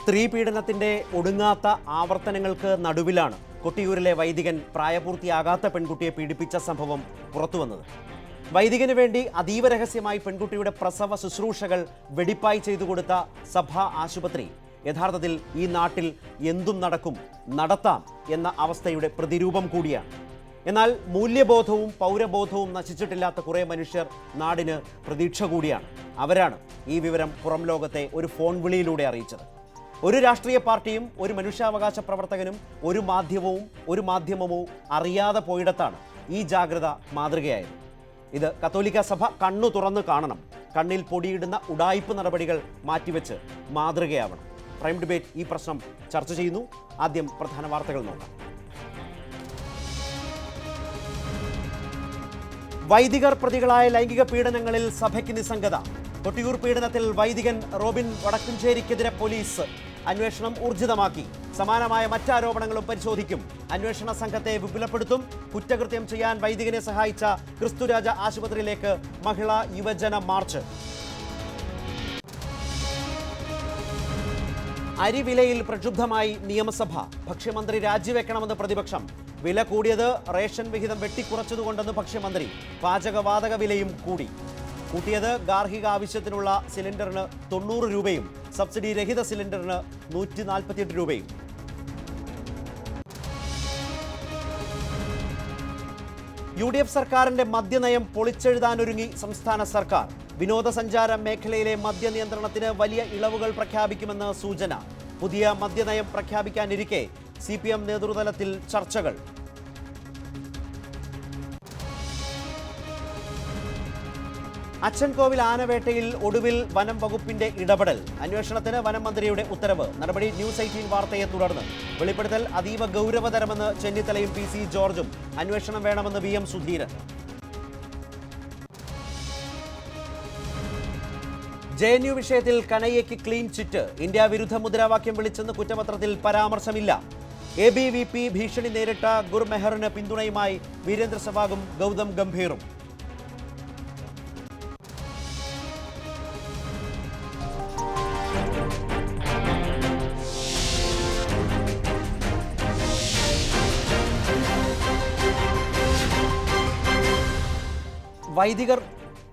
സ്ത്രീ പീഡനത്തിന്റെ ഒടുങ്ങാത്ത ആവർത്തനങ്ങൾക്ക് നടുവിലാണ് കൊട്ടിയൂരിലെ വൈദികൻ പ്രായപൂർത്തിയാകാത്ത പെൺകുട്ടിയെ പീഡിപ്പിച്ച സംഭവം പുറത്തുവന്നത്. വൈദികന് വേണ്ടി അതീവ രഹസ്യമായി പെൺകുട്ടിയുടെ പ്രസവ ശുശ്രൂഷകൾ വെടിപ്പായി ചെയ്തു കൊടുത്ത സഭാ ആശുപത്രി യഥാർത്ഥത്തിൽ ഈ നാട്ടിൽ എന്തും നടത്താം എന്ന അവസ്ഥയുടെ പ്രതിരൂപം കൂടിയാണ്. എന്നാൽ മൂല്യബോധവും പൗരബോധവും നശിച്ചിട്ടില്ലാത്ത കുറേ മനുഷ്യർ നാടിന് പ്രതീക്ഷ കൂടിയാണ്. അവരാണ് ഈ വിവരം പുറം ലോകത്തെ ഒരു ഫോൺ വിളിയിലൂടെ അറിയിച്ചത്. ഒരു രാഷ്ട്രീയ പാർട്ടിയും ഒരു മനുഷ്യാവകാശ പ്രവർത്തകനും ഒരു മാധ്യമവും അറിയാതെ പോയിടത്താണ് ഈ ജാഗ്രത മാതൃകയായത്. ഇത് കത്തോലിക്ക സഭ കണ്ണു തുറന്ന് കാണണം. കണ്ണിൽ പൊടിയിടുന്ന ഉഡായിപ്പ് നടപടികൾ മാറ്റിവെച്ച് മാതൃകയാവണം. പ്രൈം ഡിബേറ്റ് ഈ പ്രശ്നം ചർച്ച ചെയ്യുന്നു. ആദ്യം പ്രധാന വാർത്തകൾ നോക്കാം. വൈദികർ പ്രതികളായ ലൈംഗിക പീഡനങ്ങളിൽ സഭയ്ക്ക് നിസ്സംഗത. കൊട്ടിയൂർ പീഡനത്തിൽ വൈദികൻ റോബിൻ വടക്കുംചേരിക്കെതിരെ പോലീസ് അന്വേഷണം ഊർജിതമാക്കി. സമാനമായ മറ്റാരോപണങ്ങളും പരിശോധിക്കും. അന്വേഷണ സംഘത്തെ വിപുലപ്പെടുത്തും. കുറ്റകൃത്യം ചെയ്യാൻ വൈദികനെ സഹായിച്ച ക്രിസ്തുരാജ ആശുപത്രിയിലേക്ക് മഹിളാ യുവജന മാർച്ച്. അരിവിലയിൽ പ്രക്ഷുബ്ധമായി നിയമസഭ. ഭക്ഷ്യമന്ത്രി രാജിവെക്കണമെന്ന് പ്രതിപക്ഷം. വില കൂടിയത് റേഷൻ വിഹിതം വെട്ടിക്കുറച്ചതുകൊണ്ടെന്ന് ഭക്ഷ്യമന്ത്രി. പാചകവാതക വിലയും കൂട്ടിയത് ഗാർഹിക ആവശ്യത്തിനുള്ള സിലിണ്ടറിന് 90 രൂപയും സബ്സിഡി രഹിത സിലിണ്ടറിന് 148 രൂപയും. UDF സർക്കാരിന്റെ മദ്യനയം പൊളിച്ചെഴുതാനൊരുങ്ങി സംസ്ഥാന സർക്കാർ. വിനോദസഞ്ചാര മേഖലയിലെ മദ്യനിയന്ത്രണത്തിന് വലിയ ഇളവുകൾ പ്രഖ്യാപിക്കുമെന്ന് സൂചന. പുതിയ മദ്യനയം പ്രഖ്യാപിക്കാനിരിക്കെ CPM നേതൃതലത്തിൽ ചർച്ചകൾ. അച്ചൻകോവിൽ ആനവേട്ടയിൽ ഒടുവിൽ വനം വകുപ്പിന്റെ ഇടപെടൽ. അന്വേഷണത്തിന് വനം മന്ത്രിയുടെ ഉത്തരവ്. നടപടി ന്യൂസ് 18 വാർത്തയെ തുടർന്ന്. വെളിപ്പെടുത്തൽ അതീവ ഗൗരവതരമെന്ന് ചെന്നിത്തലയും PC ജോർജും. അന്വേഷണം വേണമെന്ന് VM സുധീരൻ. JNU വിഷയത്തിൽ കനയ്യയ്ക്ക് ക്ലീൻ ചിറ്റ്. ഇന്ത്യ വിരുദ്ധ മുദ്രാവാക്യം വിളിച്ചെന്ന് കുറ്റപത്രത്തിൽ പരാമർശമില്ല. ABVP ഭീഷണി നേരിട്ട ഗുർമെഹറിന് പിന്തുണയുമായി വീരേന്ദ്ര സെവാഗും ഗൗതം ഗംഭീറും. വൈദികർ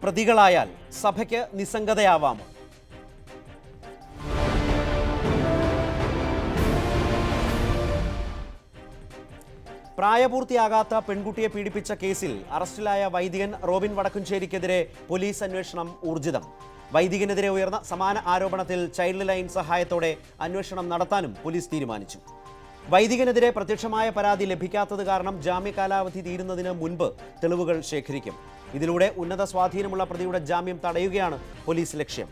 പ്രതികളായാൽ സഭയ്ക്ക് നിസ്സംഗതയാവാമോ? പ്രായപൂർത്തിയാകാത്ത പെൺകുട്ടിയെ പീഡിപ്പിച്ച കേസിൽ അറസ്റ്റിലായ വൈദികൻ റോബിൻ വടക്കുംചേരിക്കെതിരെ പോലീസ് അന്വേഷണം ഊർജിതം. വൈദികനെതിരെ ഉയർന്ന സമാന ആരോപണത്തിൽ ചൈൽഡ് ലൈൻ സഹായത്തോടെ അന്വേഷണം നടത്താനും പോലീസ് തീരുമാനിച്ചു. വൈദികനെതിരെ പ്രത്യക്ഷമായ പരാതി ലഭിക്കാത്തത് കാരണം ജാമ്യ കാലാവധി തീരുന്നതിന് മുൻപ് തെളിവുകൾ ശേഖരിക്കും. ഇതിലൂടെ ഉന്നത സ്വാധീനമുള്ള പ്രതിയുടെ ജാമ്യം തടയുകയാണ് പോലീസ് ലക്ഷ്യം.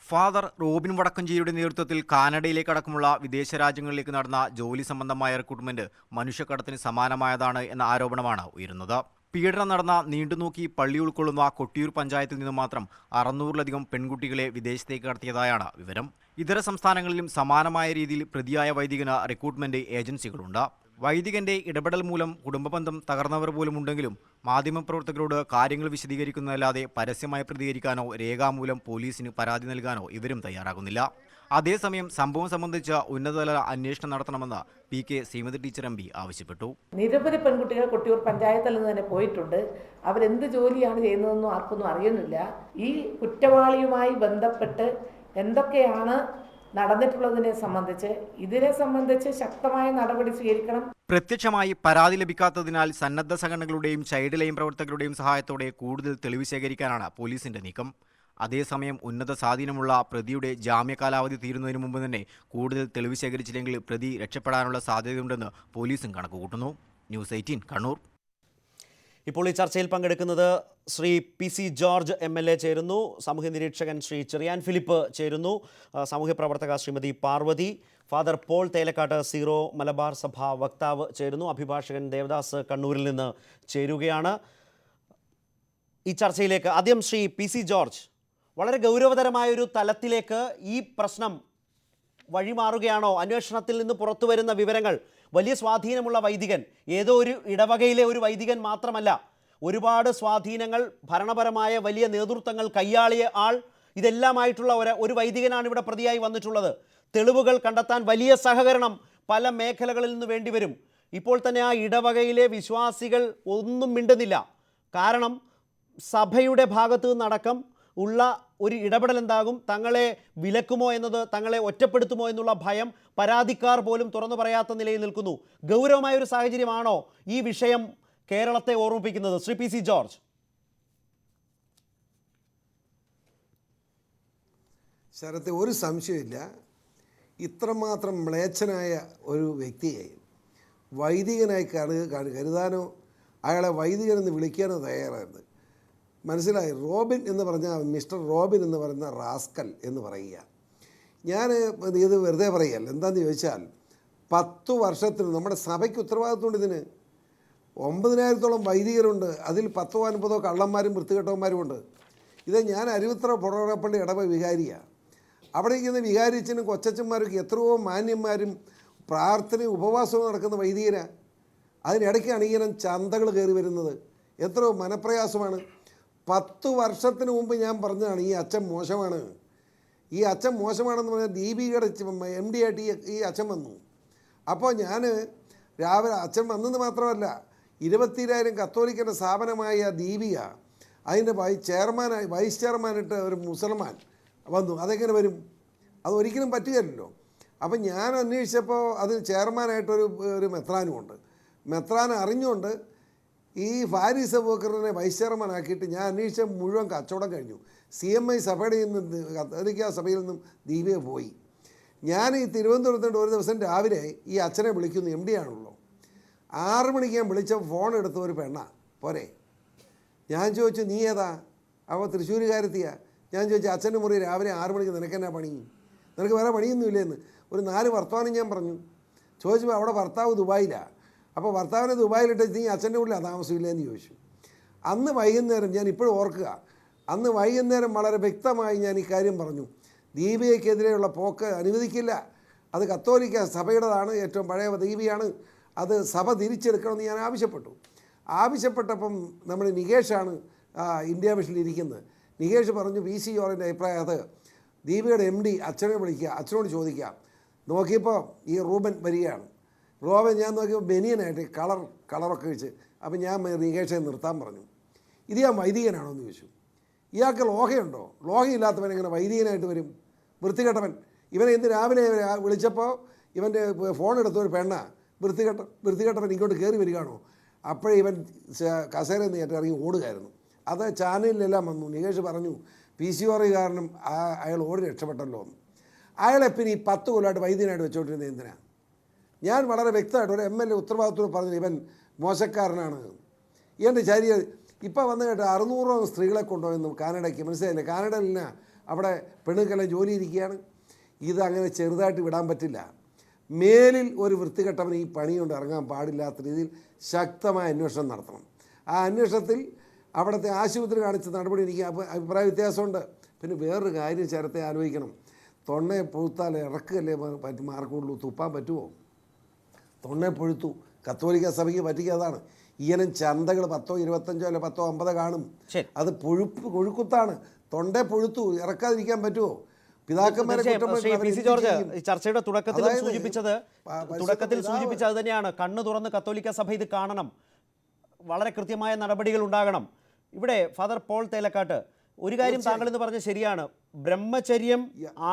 ഫാദർ റോബിൻ വടക്കുംചേരിയുടെ നേതൃത്വത്തിൽ കാനഡയിലേക്കടക്കമുള്ള വിദേശ രാജ്യങ്ങളിലേക്ക് നടന്ന ജോലി സംബന്ധമായ റിക്രൂട്ട്മെന്റ് മനുഷ്യക്കടത്തിന് സമാനമായതാണ് എന്ന ആരോപണമാണ് ഉയരുന്നത്. പീഡനം നടന്ന നീണ്ടുനോക്കി പള്ളി ഉൾക്കൊള്ളുന്ന കൊട്ടിയൂർ പഞ്ചായത്തിൽ നിന്ന് മാത്രം 600-ലധികം പെൺകുട്ടികളെ വിദേശത്തേക്ക് കടത്തിയതായാണ് വിവരം. ഇതര സംസ്ഥാനങ്ങളിലും സമാനമായ രീതിയിൽ പ്രതിയായ വൈദികന് റിക്രൂട്ട്മെന്റ് ഏജൻസികളുണ്ട്. വൈദികന്റെ ഇടപെടൽ മൂലം കുടുംബബന്ധം തകർന്നവർ പോലും ഉണ്ടെങ്കിലും മാധ്യമപ്രവർത്തകരോട് കാര്യങ്ങൾ വിശദീകരിക്കുന്നതല്ലാതെ പരസ്യമായി പ്രതികരിക്കാനോ രേഖാമൂലം പോലീസിന് പരാതി നൽകാനോ ഇവരും തയ്യാറാകുന്നില്ല. അതേസമയം സംഭവം സംബന്ധിച്ച് ഉന്നതതല അന്വേഷണം നടത്തണമെന്ന് PK ശ്രീമതി ടീച്ചർ MP ആവശ്യപ്പെട്ടു. നിരവധി പെൺകുട്ടികൾ കൊട്ടിയൂർ പഞ്ചായത്തിൽ നിന്ന് തന്നെ പോയിട്ടുണ്ട്. അവരെന്ത് ജോലിയാണ് ചെയ്യുന്നതെന്നും ആർക്കൊന്നും അറിയുന്നില്ല. ഈ കുറ്റവാളിയുമായി ബന്ധപ്പെട്ട് എന്തൊക്കെയാണ് നടന്നിട്ടുള്ളതിനെ സംബന്ധിച്ച് ശക്തമായ നടപടി സ്വീകരിക്കണം. പ്രത്യക്ഷമായി പരാതി ലഭിക്കാത്തതിനാൽ സന്നദ്ധ സംഘടനകളുടെയും ചൈൽഡ് ലൈൻ പ്രവർത്തകരുടെയും സഹായത്തോടെ കൂടുതൽ തെളിവ് ശേഖരിക്കാനാണ് പോലീസിന്റെ നീക്കം. അതേസമയം ഉന്നത സ്വാധീനമുള്ള പ്രതിയുടെ ജാമ്യ കാലാവധി തീരുന്നതിന് മുമ്പ് തന്നെ കൂടുതൽ തെളിവ് ശേഖരിച്ചില്ലെങ്കിൽ പ്രതി രക്ഷപ്പെടാനുള്ള സാധ്യതയുണ്ടെന്ന് പോലീസും കണക്കുകൂട്ടുന്നു. ന്യൂസ് 18 കണ്ണൂർ. ഇപ്പോൾ ഈ ചർച്ചയിൽ പങ്കെടുക്കുന്നത് ശ്രീ PC ജോർജ് MLA ചേരുന്നു, സാമൂഹ്യ നിരീക്ഷകൻ ശ്രീ ചെറിയാൻ ഫിലിപ്പ് ചേരുന്നു, സാമൂഹ്യ പ്രവർത്തക ശ്രീമതി പാർവതി, ഫാദർ പോൾ തേലക്കാട്ട് സീറോ മലബാർ സഭ വക്താവ് ചേരുന്നു, അഭിഭാഷകൻ ദേവദാസ് കണ്ണൂരിൽ നിന്ന് ചേരുകയാണ്. ഈ ചർച്ചയിലേക്ക് ആദ്യം ശ്രീ PC ജോർജ്, വളരെ ഗൗരവതരമായൊരു തലത്തിലേക്ക് ഈ പ്രശ്നം വഴിമാറുകയാണോ? അന്വേഷണത്തിൽ നിന്ന് പുറത്തു വരുന്ന വിവരങ്ങൾ വലിയ സ്വാധീനമുള്ള വൈദികൻ, ഏതോ ഒരു ഇടവകയിലെ ഒരു വൈദികൻ മാത്രമല്ല, ഒരുപാട് സ്വാധീനങ്ങൾ, ഭരണപരമായ വലിയ നേതൃത്വങ്ങൾ കൈയാളിയ ആൾ, ഇതെല്ലാമായിട്ടുള്ള ഒരു വൈദികനാണ് ഇവിടെ പ്രതിയായി വന്നിട്ടുള്ളത്. തെളിവുകൾ കണ്ടെത്താൻ വലിയ സഹകരണം പല മേഖലകളിൽ നിന്ന് വേണ്ടിവരും. ഇപ്പോൾ തന്നെ ആ ഇടവകയിലെ വിശ്വാസികൾ ഒന്നും മിണ്ടുന്നില്ല. കാരണം സഭയുടെ ഭാഗത്തു നിന്നടക്കം ഉള്ള ഒരു ഇടപെടൽ എന്താകും, തങ്ങളെ വിലക്കുമോ എന്നത്, തങ്ങളെ ഒറ്റപ്പെടുത്തുമോ എന്നുള്ള ഭയം പരാതിക്കാർ പോലും തുറന്നു പറയാത്ത നിലയിൽ നിൽക്കുന്നു. ഗൗരവമായ ഒരു സാഹചര്യമാണോ ഈ വിഷയം കേരളത്തെ ഓർമ്മിപ്പിക്കുന്നത്? Shri P C George. ശരത്തെ, ഒരു സംശയമില്ല, ഇത്രമാത്രം മ്ലേച്ഛനായ ഒരു വ്യക്തിയെ വൈദികനായി കരുതാനോ അയാളെ വൈദികനെന്ന് വിളിക്കാനോ തയ്യാറായിരുന്നു. മനസ്സിലായി? റോബിൻ എന്ന് പറഞ്ഞ മിസ്റ്റർ റോബിൻ എന്ന് പറയുന്ന റാസ്കൽ എന്ന് പറയുക. ഞാൻ ഇത് വെറുതെ പറയുകയല്ല. എന്താണെന്ന് ചോദിച്ചാൽ 10 വർഷത്തിന് നമ്മുടെ സഭയ്ക്ക് ഉത്തരവാദിത്വമുണ്ട്. ഇതിന് 9,000-ഓളം വൈദികരുണ്ട്. അതിൽ 10-50 കള്ളന്മാരും വൃത്തികെട്ടവന്മാരുമുണ്ട്. ഇത് ഞാൻ അരുവിത്ര പുറപ്പള്ളി ഇടവ വികാരിയാണ്. അവിടെ ഇരിക്കുന്ന വികാരിച്ചനും കൊച്ചച്ചന്മാരൊക്കെ എത്രയോ മാന്യന്മാരും പ്രാർത്ഥനയും ഉപവാസവും നടക്കുന്ന വൈദികരാണ്. അതിനിടയ്ക്കാണ് ഇങ്ങനെ ചന്തകൾ കയറി വരുന്നത്. എത്രയോ മനപ്രയാസമാണ്. 10 വർഷത്തിന് മുമ്പ് ഞാൻ പറഞ്ഞതാണ് ഈ അച്ഛൻ മോശമാണ്, ഈ അച്ഛൻ മോശമാണെന്ന് പറഞ്ഞാൽ ദീപികയുടെ MD ആയിട്ട് ഈ അച്ഛൻ വന്നു. അപ്പോൾ ഞാൻ രാവിലെ അച്ഛൻ വന്നെന്ന് മാത്രമല്ല, 20,000 കത്തോലിക്കൻ്റെ സ്ഥാപനമായ ദീപിക അതിൻ്റെ വൈസ് ചെയർമാനായിട്ട് ഒരു മുസൽമാൻ വന്നു. അതെങ്ങനെ വരും? അതൊരിക്കലും പറ്റുകയില്ലല്ലോ. അപ്പം ഞാൻ അന്വേഷിച്ചപ്പോൾ അത് ചെയർമാനായിട്ടൊരു മെത്രാനുമുണ്ട്. മെത്രാൻ അറിഞ്ഞുകൊണ്ട് ഈ ഫാരിസ് അബൂബക്കറിനെ വൈസ് ചെയർമാനാക്കിയിട്ട് ഞാൻ അന്വേഷിച്ച മുഴുവൻ കച്ചവടം കഴിഞ്ഞു. CMI സഭയുടെ നിന്ന് കത്തോലിക്ക സഭയിൽ നിന്നും ദീപിക പോയി. ഞാൻ ഈ തിരുവനന്തപുരത്തുണ്ട് ഒരു ദിവസം രാവിലെ ഈ അച്ഛനെ വിളിക്കുന്നു. MD ആണല്ലോ. 6 മണിക്ക് ഞാൻ വിളിച്ച ഫോൺ എടുത്ത ഒരു പെണ്ണാ പോരെ. ഞാൻ ചോദിച്ചു, നീ ഏതാ? അവൾ തൃശ്ശൂരുകാരത്തിയാ. ഞാൻ ചോദിച്ചു, അച്ഛൻ്റെ മുറി രാവിലെ 6 മണിക്ക് നിനക്കെന്നാ പണി? നിനക്ക് വേറെ പണിയൊന്നുമില്ലെന്ന്. ഒരു 4 വർത്തമാനം ഞാൻ പറഞ്ഞു. ചോദിച്ചപ്പോൾ അവിടെ ഭർത്താവ് ദുബായിലാണ്. അപ്പോൾ ഭർത്താവിനെ ദുബായിലിട്ട് നീ അച്ഛൻ്റെ ഉള്ളിലാണ് താമസമില്ലെന്ന് ചോദിച്ചു. അന്ന് വൈകുന്നേരം ഞാൻ ഇപ്പോഴും ഓർക്കുക, അന്ന് വൈകുന്നേരം വളരെ വ്യക്തമായി ഞാൻ ഈ കാര്യം പറഞ്ഞു. ദീപികയ്ക്കെതിരെയുള്ള പോക്ക് അനുവദിക്കില്ല. അത് കത്തോലിക്ക സഭയുടേതാണ്, ഏറ്റവും പഴയ ദീപികയാണ്, അത് സഭ തിരിച്ചെടുക്കണമെന്ന് ഞാൻ ആവശ്യപ്പെട്ടപ്പം നമ്മൾ നികേഷാണ് ഇന്ത്യ വിഷനിലിരിക്കുന്നത്. നികേഷ് പറഞ്ഞു, PC ജോർജിൻ്റെ അഭിപ്രായം അത് ദീപികയുടെ MD അച്ഛനെ വിളിക്കുക, അച്ഛനോട് ചോദിക്കാം. നോക്കിയപ്പോൾ ഈ റൂബൻ വരികയാണ്. റോബൻ ഞാൻ നോക്കിയപ്പോൾ ബനിയനായിട്ട് കളറൊക്കെ വെച്ച്. അപ്പം ഞാൻ നികേഷെ നിർത്താൻ പറഞ്ഞു. ഇത് ഞാൻ വൈദികനാണോ എന്ന് ചോദിച്ചു. ഇയാൾക്ക് ലോഹയുണ്ടോ? ലോഹയില്ലാത്തവൻ എങ്ങനെ വൈദികനായിട്ട് വരും? വൃത്തികെട്ടവൻ. ഇവനെ ഇന്ന് രാവിലെ വിളിച്ചപ്പോൾ ഇവൻ്റെ ഫോൺ എടുത്തൊരു പെണ്ണ വൃത്തികെട്ടവൻ ഇങ്ങോട്ട് കയറി വരികയാണോ? അപ്പോഴേ ഇവൻ കസേരയിൽ നിന്ന് ഇറങ്ങി ഓടുകയായിരുന്നു. അത് ചാനലിലെല്ലാം വന്നു. നികേഷ് പറഞ്ഞു, PCOR കാരണം അയാൾ ഓടി രക്ഷപ്പെട്ടല്ലോ എന്ന്. അയാളെ പിന്നെ ഈ 10 കൊല്ലമായിട്ട് വൈദ്യനായിട്ട് വെച്ചോണ്ടിരുന്നത് എന്തിനാ? ഞാൻ വളരെ വ്യക്തമായിട്ട് ഒരു MLA ഉത്തരവാദിത്വം പറഞ്ഞു, ഇവൻ മോശക്കാരനാണ്. ഇവൻ്റെ ചാരിയ ഇപ്പോൾ വന്നു കേട്ട് 600 സ്ത്രീകളെ കൊണ്ടുപോയെന്ന് കാനഡയ്ക്ക്. മനസ്സിലായില്ലേ? കാനഡയിൽ അവിടെ പെണ്ണുങ്ങളെ ജോലി ഇരിക്കുകയാണ്. ഇതങ്ങനെ ചെറുതായിട്ട് വിടാൻ പറ്റില്ല. മേലിൽ ഒരു വൃത്തികെട്ടവൻ ഈ പണി കൊണ്ട് ഇറങ്ങാൻ പാടില്ലാത്ത രീതിയിൽ ശക്തമായ അന്വേഷണം നടത്തണം. ആ അന്വേഷണത്തിൽ അവിടുത്തെ ആശുപത്രി കാണിച്ച നടപടി എനിക്ക് അഭിപ്രായ വ്യത്യാസമുണ്ട്. പിന്നെ വേറൊരു കാര്യം ചേർത്തെ ആലോചിക്കണം. തൊണ്ണയെ പൊഴുത്താൽ ഇറക്കുകയല്ലേ മാർക്കുള്ളൂ, തുപ്പാൻ പറ്റുമോ? തൊണ്ണയെ പൊഴുത്തു. കത്തോലിക്ക സഭയ്ക്ക് പറ്റിക്കാതാണ്. ഈയനം ചന്തകൾ 10, 25 അല്ല 10, 50 കാണും. അത് കൊഴുക്കുത്താണ്. തൊണ്ടയെ പൊഴുത്തു, ഇറക്കാതിരിക്കാൻ പറ്റുമോ? പിതാക്കന്മാരെ ചർച്ചയുടെ തുടക്കത്തിൽ സൂചിപ്പിച്ചത് തന്നെയാണ്. കണ്ണു തുറന്ന് കത്തോലിക്ക സഭ ഇത് കാണണം, വളരെ കൃത്യമായ നടപടികൾ ഉണ്ടാകണം. ഇവിടെ ഫാദർ പോൾ തേലക്കാട്ട്, ഒരു കാര്യം താങ്കൾ എന്ന് പറഞ്ഞത് ശരിയാണ്. ബ്രഹ്മചര്യം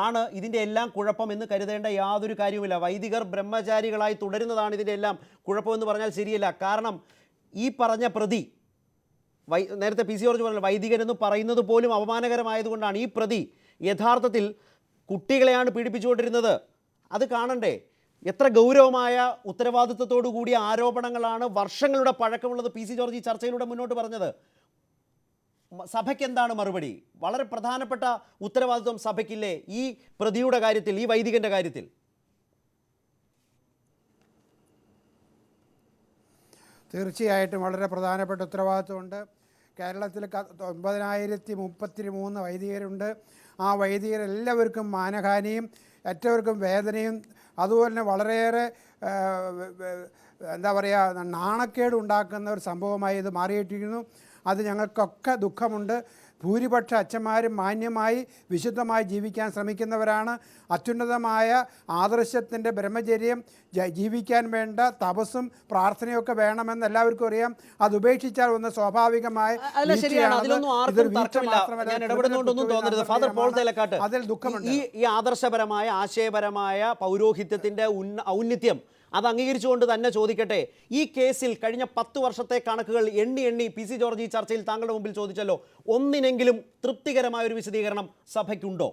ആണ് ഇതിൻ്റെ എല്ലാം കുഴപ്പം എന്ന് കരുതേണ്ട യാതൊരു കാര്യവുമില്ല. വൈദികർ ബ്രഹ്മചാരികളായി തുടരുന്നതാണ് ഇതിൻ്റെ എല്ലാം കുഴപ്പമെന്ന് പറഞ്ഞാൽ ശരിയല്ല. കാരണം ഈ പറഞ്ഞ പ്രതി, നേരത്തെ PC ജോർജ് പറഞ്ഞ വൈദികരെന്ന് പറയുന്നത് പോലും അപമാനകരമായതുകൊണ്ടാണ് ഈ പ്രതി യഥാർത്ഥത്തിൽ കുട്ടികളെയാണ് പീഡിപ്പിച്ചുകൊണ്ടിരുന്നത്. അത് കാണണ്ടേ? എത്ര ഗൗരവമായ ഉത്തരവാദിത്വത്തോടു കൂടിയ ആരോപണങ്ങളാണ് വർഷങ്ങളുടെ പഴക്കമുള്ളത് PC ജോർജ് ഈ ചർച്ചയിലൂടെ മുന്നോട്ട് പറഞ്ഞത്. സഭയ്ക്ക് എന്താണ് മറുപടി? വളരെ പ്രധാനപ്പെട്ട ഉത്തരവാദിത്വം സഭയ്ക്കില്ലേ ഈ പ്രതിയുടെ കാര്യത്തിൽ, ഈ വൈദികന്റെ കാര്യത്തിൽ? തീർച്ചയായിട്ടും വളരെ പ്രധാനപ്പെട്ട ഉത്തരവാദിത്വമുണ്ട്. കേരളത്തിൽ 9,033 വൈദികരുണ്ട്. ആ വൈദികരെല്ലാവർക്കും മാനഹാനിയും ഏറ്റവർക്കും വേദനയും അതുപോലെ തന്നെ വളരെയേറെ എന്താ പറയുക നാണക്കേട് ഉണ്ടാക്കുന്ന ഒരു സംഭവമായി ഇത് മാറിയിട്ടിരിക്കുന്നു. അത് ഞങ്ങൾക്കൊക്കെ ദുഃഖമുണ്ട്. ഭൂരിപക്ഷ അച്ഛന്മാരും മാന്യമായി വിശുദ്ധമായി ജീവിക്കാൻ ശ്രമിക്കുന്നവരാണ്. അത്യുന്നതമായ ആദർശത്തിൻ്റെ ബ്രഹ്മചര്യം ജീവിക്കാൻ വേണ്ട തപസ്സും പ്രാർത്ഥനയൊക്കെ വേണമെന്ന് എല്ലാവർക്കും അറിയാം. അത് ഉപേക്ഷിച്ചാൽ ഒന്ന് സ്വാഭാവികമായ അല്ല, ശരിയാണ്. അതിലൊന്നും ആർക്കും തർക്കമില്ല. ഞാൻ ഇടപെടുന്നതുകൊണ്ടൊന്നും തോന്നരുത്. ഫാദർ പോൾ തേലക്കാട്ട്, അതിൽ ദുഃഖമുണ്ട്. ഈ ആദർശപരമായ ആശയപരമായ പൗരോഹിത്യത്തിന്റെ ഔന്നിത്യം അത് അംഗീകരിച്ചുകൊണ്ട് തന്നെ ചോദിക്കട്ടെ, ഈ കേസിൽ കഴിഞ്ഞ 10 വർഷത്തെ കണക്കുകൾ എണ്ണി PC ജോർജ് ഈ ചർച്ചയിൽ താങ്കളുടെ മുമ്പിൽ ചോദിച്ചല്ലോ, ഒന്നിനെങ്കിലും തൃപ്തികരമായ ഒരു വിശദീകരണം സഭയ്ക്കുണ്ടോ?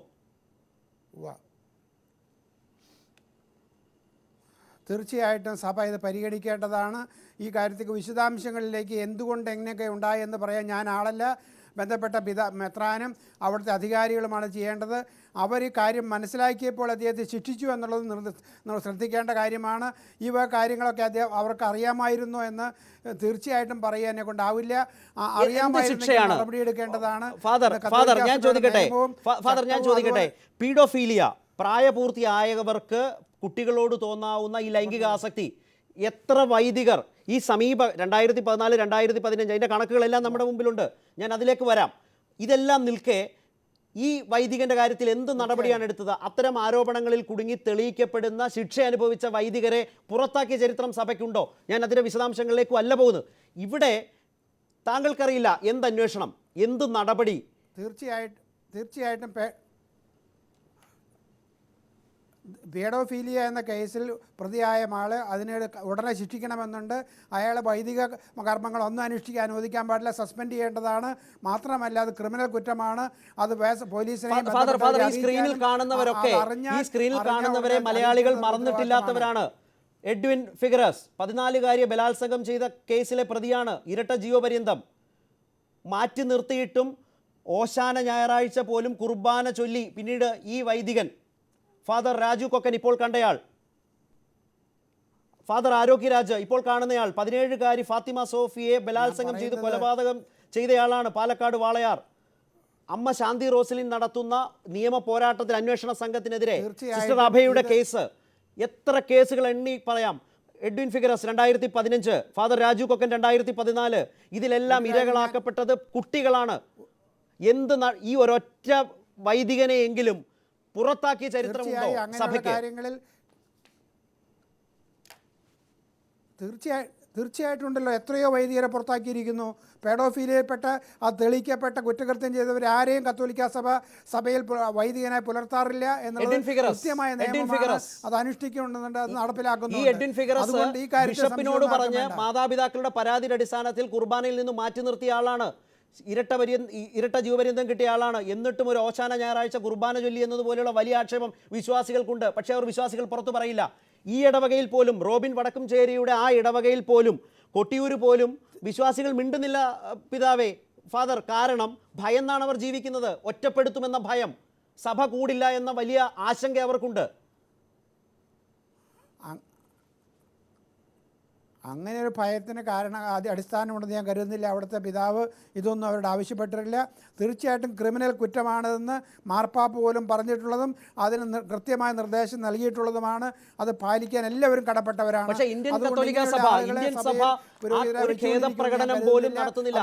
തീർച്ചയായിട്ടും സഭ ഇത് പരിഗണിക്കേണ്ടതാണ്. ഈ കാര്യത്തിൽ വിശദാംശങ്ങളിലേക്ക് എന്തുകൊണ്ട് എങ്ങനെയൊക്കെ ഉണ്ടായെന്ന് പറയാൻ ഞാൻ ആളല്ല. ബന്ധപ്പെട്ട മെത്രാനും അവിടുത്തെ അധികാരികളുമാണ് ചെയ്യേണ്ടത്. അവർ ഈ കാര്യം മനസ്സിലാക്കിയപ്പോൾ അദ്ദേഹത്തെ ശിക്ഷിച്ചു എന്നുള്ളത് ശ്രദ്ധിക്കേണ്ട കാര്യമാണ്. ഈ കാര്യങ്ങളൊക്കെ അവർക്ക് അറിയാമായിരുന്നു എന്ന് തീർച്ചയായിട്ടും പറയാൻ എന്നെ കൊണ്ടാവില്ല. അറിയാമായിരുന്നെങ്കിൽ നടപടിയെടുക്കേണ്ടതാണ്. ഫാദർ ഞാൻ ചോദിക്കട്ടെ, പീഡോഫീലിയ പ്രായപൂർത്തിയായവർക്ക് കുട്ടികളോട് തോന്നാവുന്ന ഈ ലൈംഗിക ആസക്തി എത്ര വൈദികർ ഈ 2014, 2015 അതിൻ്റെ കണക്കുകളെല്ലാം നമ്മുടെ മുമ്പിലുണ്ട്, ഞാൻ അതിലേക്ക് വരാം. ഇതെല്ലാം നിൽക്കെ ഈ വൈദികന്റെ കാര്യത്തിൽ എന്ത് നടപടിയാണ് എടുത്തത്? അത്തരം ആരോപണങ്ങളിൽ കുടുങ്ങി തെളിയിക്കപ്പെടുന്ന ശിക്ഷ അനുഭവിച്ച വൈദികരെ പുറത്താക്കിയ ചരിത്രം സഭയ്ക്കുണ്ടോ? ഞാൻ അതിൻ്റെ വിശദാംശങ്ങളിലേക്കും അല്ല പോകുന്നത്. ഇവിടെ താങ്കൾക്കറിയില്ല എന്ത് അന്വേഷണം, എന്ത് നടപടി? തീർച്ചയായിട്ടും പീഡോഫീലിയ എന്ന കേസിൽ പ്രതിയായ ആള് അതിനെ ഉടനെ ശിക്ഷിക്കണമെന്നുണ്ട്. അയാളെ വൈദിക കർമ്മങ്ങളൊന്നും അനുഷ്ഠിക്കാൻ അനുവദിക്കാൻ പാടില്ല, സസ്പെൻഡ് ചെയ്യേണ്ടതാണ്. മാത്രമല്ല അത് ക്രിമിനൽ കുറ്റമാണ്. അത് പോലീസിനെ ഈ സ്ക്രീനിൽ കാണുന്നവരെ മലയാളികൾ മറന്നിട്ടില്ലാത്തവരാണ്. എഡ്വിൻ ഫിഗറസ് 14-കാരിയെ ബലാത്സംഗം ചെയ്ത കേസിലെ പ്രതിയാണ്. ഇരട്ട ജീവപര്യന്തം മാറ്റി നിർത്തിയിട്ടും ഓശാന ഞായറാഴ്ച പോലും കുർബാന ചൊല്ലി പിന്നീട് ഈ വൈദികൻ ഫാദർ രാജു കൊക്കൻ ഇപ്പോൾ കണ്ടയാൾ, ഫാദർ ആരോഗ്യരാജ് ഇപ്പോൾ കാണുന്നയാൾ, 17-കാരി ഫാത്തിമ സോഫിയെ ബലാത്സംഗം ചെയ്ത് കൊലപാതകം ചെയ്തയാളാണ് പാലക്കാട് വാളയാർ. അമ്മ ശാന്തി റോസലിൻ നടത്തുന്ന നിയമ പോരാട്ടത്തിൽ അന്വേഷണ സംഘത്തിനെതിരെ സിസ്റ്റർ അഭയുടെ കേസ്, എത്ര കേസുകൾ എണ്ണി പറയാം. എഡ്വിൻ ഫിഗറസ് 2015, ഫാദർ രാജു കൊക്കൻ 2014. ഇതിലെല്ലാം ഇരകളാക്കപ്പെട്ടത് കുട്ടികളാണ്. ഈ ഒരൊറ്റ വൈദികനെയെങ്കിലും പുറത്താക്കിയ ചരിത്രമുണ്ടോ സഭയ്ക്ക്? തീർച്ചയായിട്ടും ഉണ്ടല്ലോ. എത്രയോ വൈദികരെ പുറത്താക്കിയിരിക്കുന്നു. പെഡോഫീലിയയിൽപ്പെട്ട തെളിയിക്കപ്പെട്ട കുറ്റകൃത്യം ചെയ്തവർ ആരെയും കത്തോലിക്ക സഭയിൽ വൈദികനായി പുലർത്താറില്ല എന്നുള്ളത് കൃത്യമായ നിയമമാണ്. അത് അനുഷ്ഠിക്കുന്നുണ്ട്, അത് നടപ്പിലാക്കുന്നു. ഈ എഡ്വിൻ ഫിഗറസ് ബിഷപ്പിനോട് പറഞ്ഞ് മാതാപിതാക്കളുടെ പരാതിയുടെ അടിസ്ഥാനത്തിൽ കുർബാനയിൽ നിന്ന് മാറ്റി നിർത്തിയ ആളാണ്. ഇരട്ട ജീവപര്യന്തം കിട്ടിയ ആളാണ്. എന്നിട്ടും ഒരു ഓശാന ഞായറാഴ്ച കുർബാന ചൊല്ലി എന്നതുപോലെയുള്ള വലിയ ആക്ഷേപം വിശ്വാസികൾക്കുണ്ട്. പക്ഷേ അവർ വിശ്വാസികൾ പുറത്തു പറയില്ല. ഈ ഇടവകയിൽ പോലും, റോബിൻ വടക്കുംചേരിയുടെ ആ ഇടവകയിൽ പോലും, കൊട്ടിയൂര് പോലും വിശ്വാസികൾ മിണ്ടുന്നില്ല പിതാവേ, ഫാദർ. കാരണം ഭയന്നാണ് അവർ ജീവിക്കുന്നത്. ഒറ്റപ്പെടുത്തുമെന്ന ഭയം, സഭ കൂടില്ല എന്ന വലിയ ആശങ്ക അവർക്കുണ്ട്. അങ്ങനെ ഒരു ഭയത്തിന് അടിസ്ഥാനമുണ്ടെന്ന് ഞാൻ കരുതുന്നില്ല. അവിടുത്തെ പിതാവ് ഇതൊന്നും അവരോട് ആവശ്യപ്പെട്ടിട്ടില്ല. തീർച്ചയായിട്ടും ക്രിമിനൽ കുറ്റമാണിതെന്ന് മാർപ്പാപ്പ പോലും പറഞ്ഞിട്ടുള്ളതും അതിന് കൃത്യമായ നിർദ്ദേശം നൽകിയിട്ടുള്ളതുമാണ്. അത് പാലിക്കാൻ എല്ലാവരും കടപ്പെട്ടവരാണ്. പക്ഷേ ഇന്ത്യൻ കത്തോലിക്ക സഭ ഒരു ഖേദപ്രകടനം പോലും നടത്തുന്നില്ല.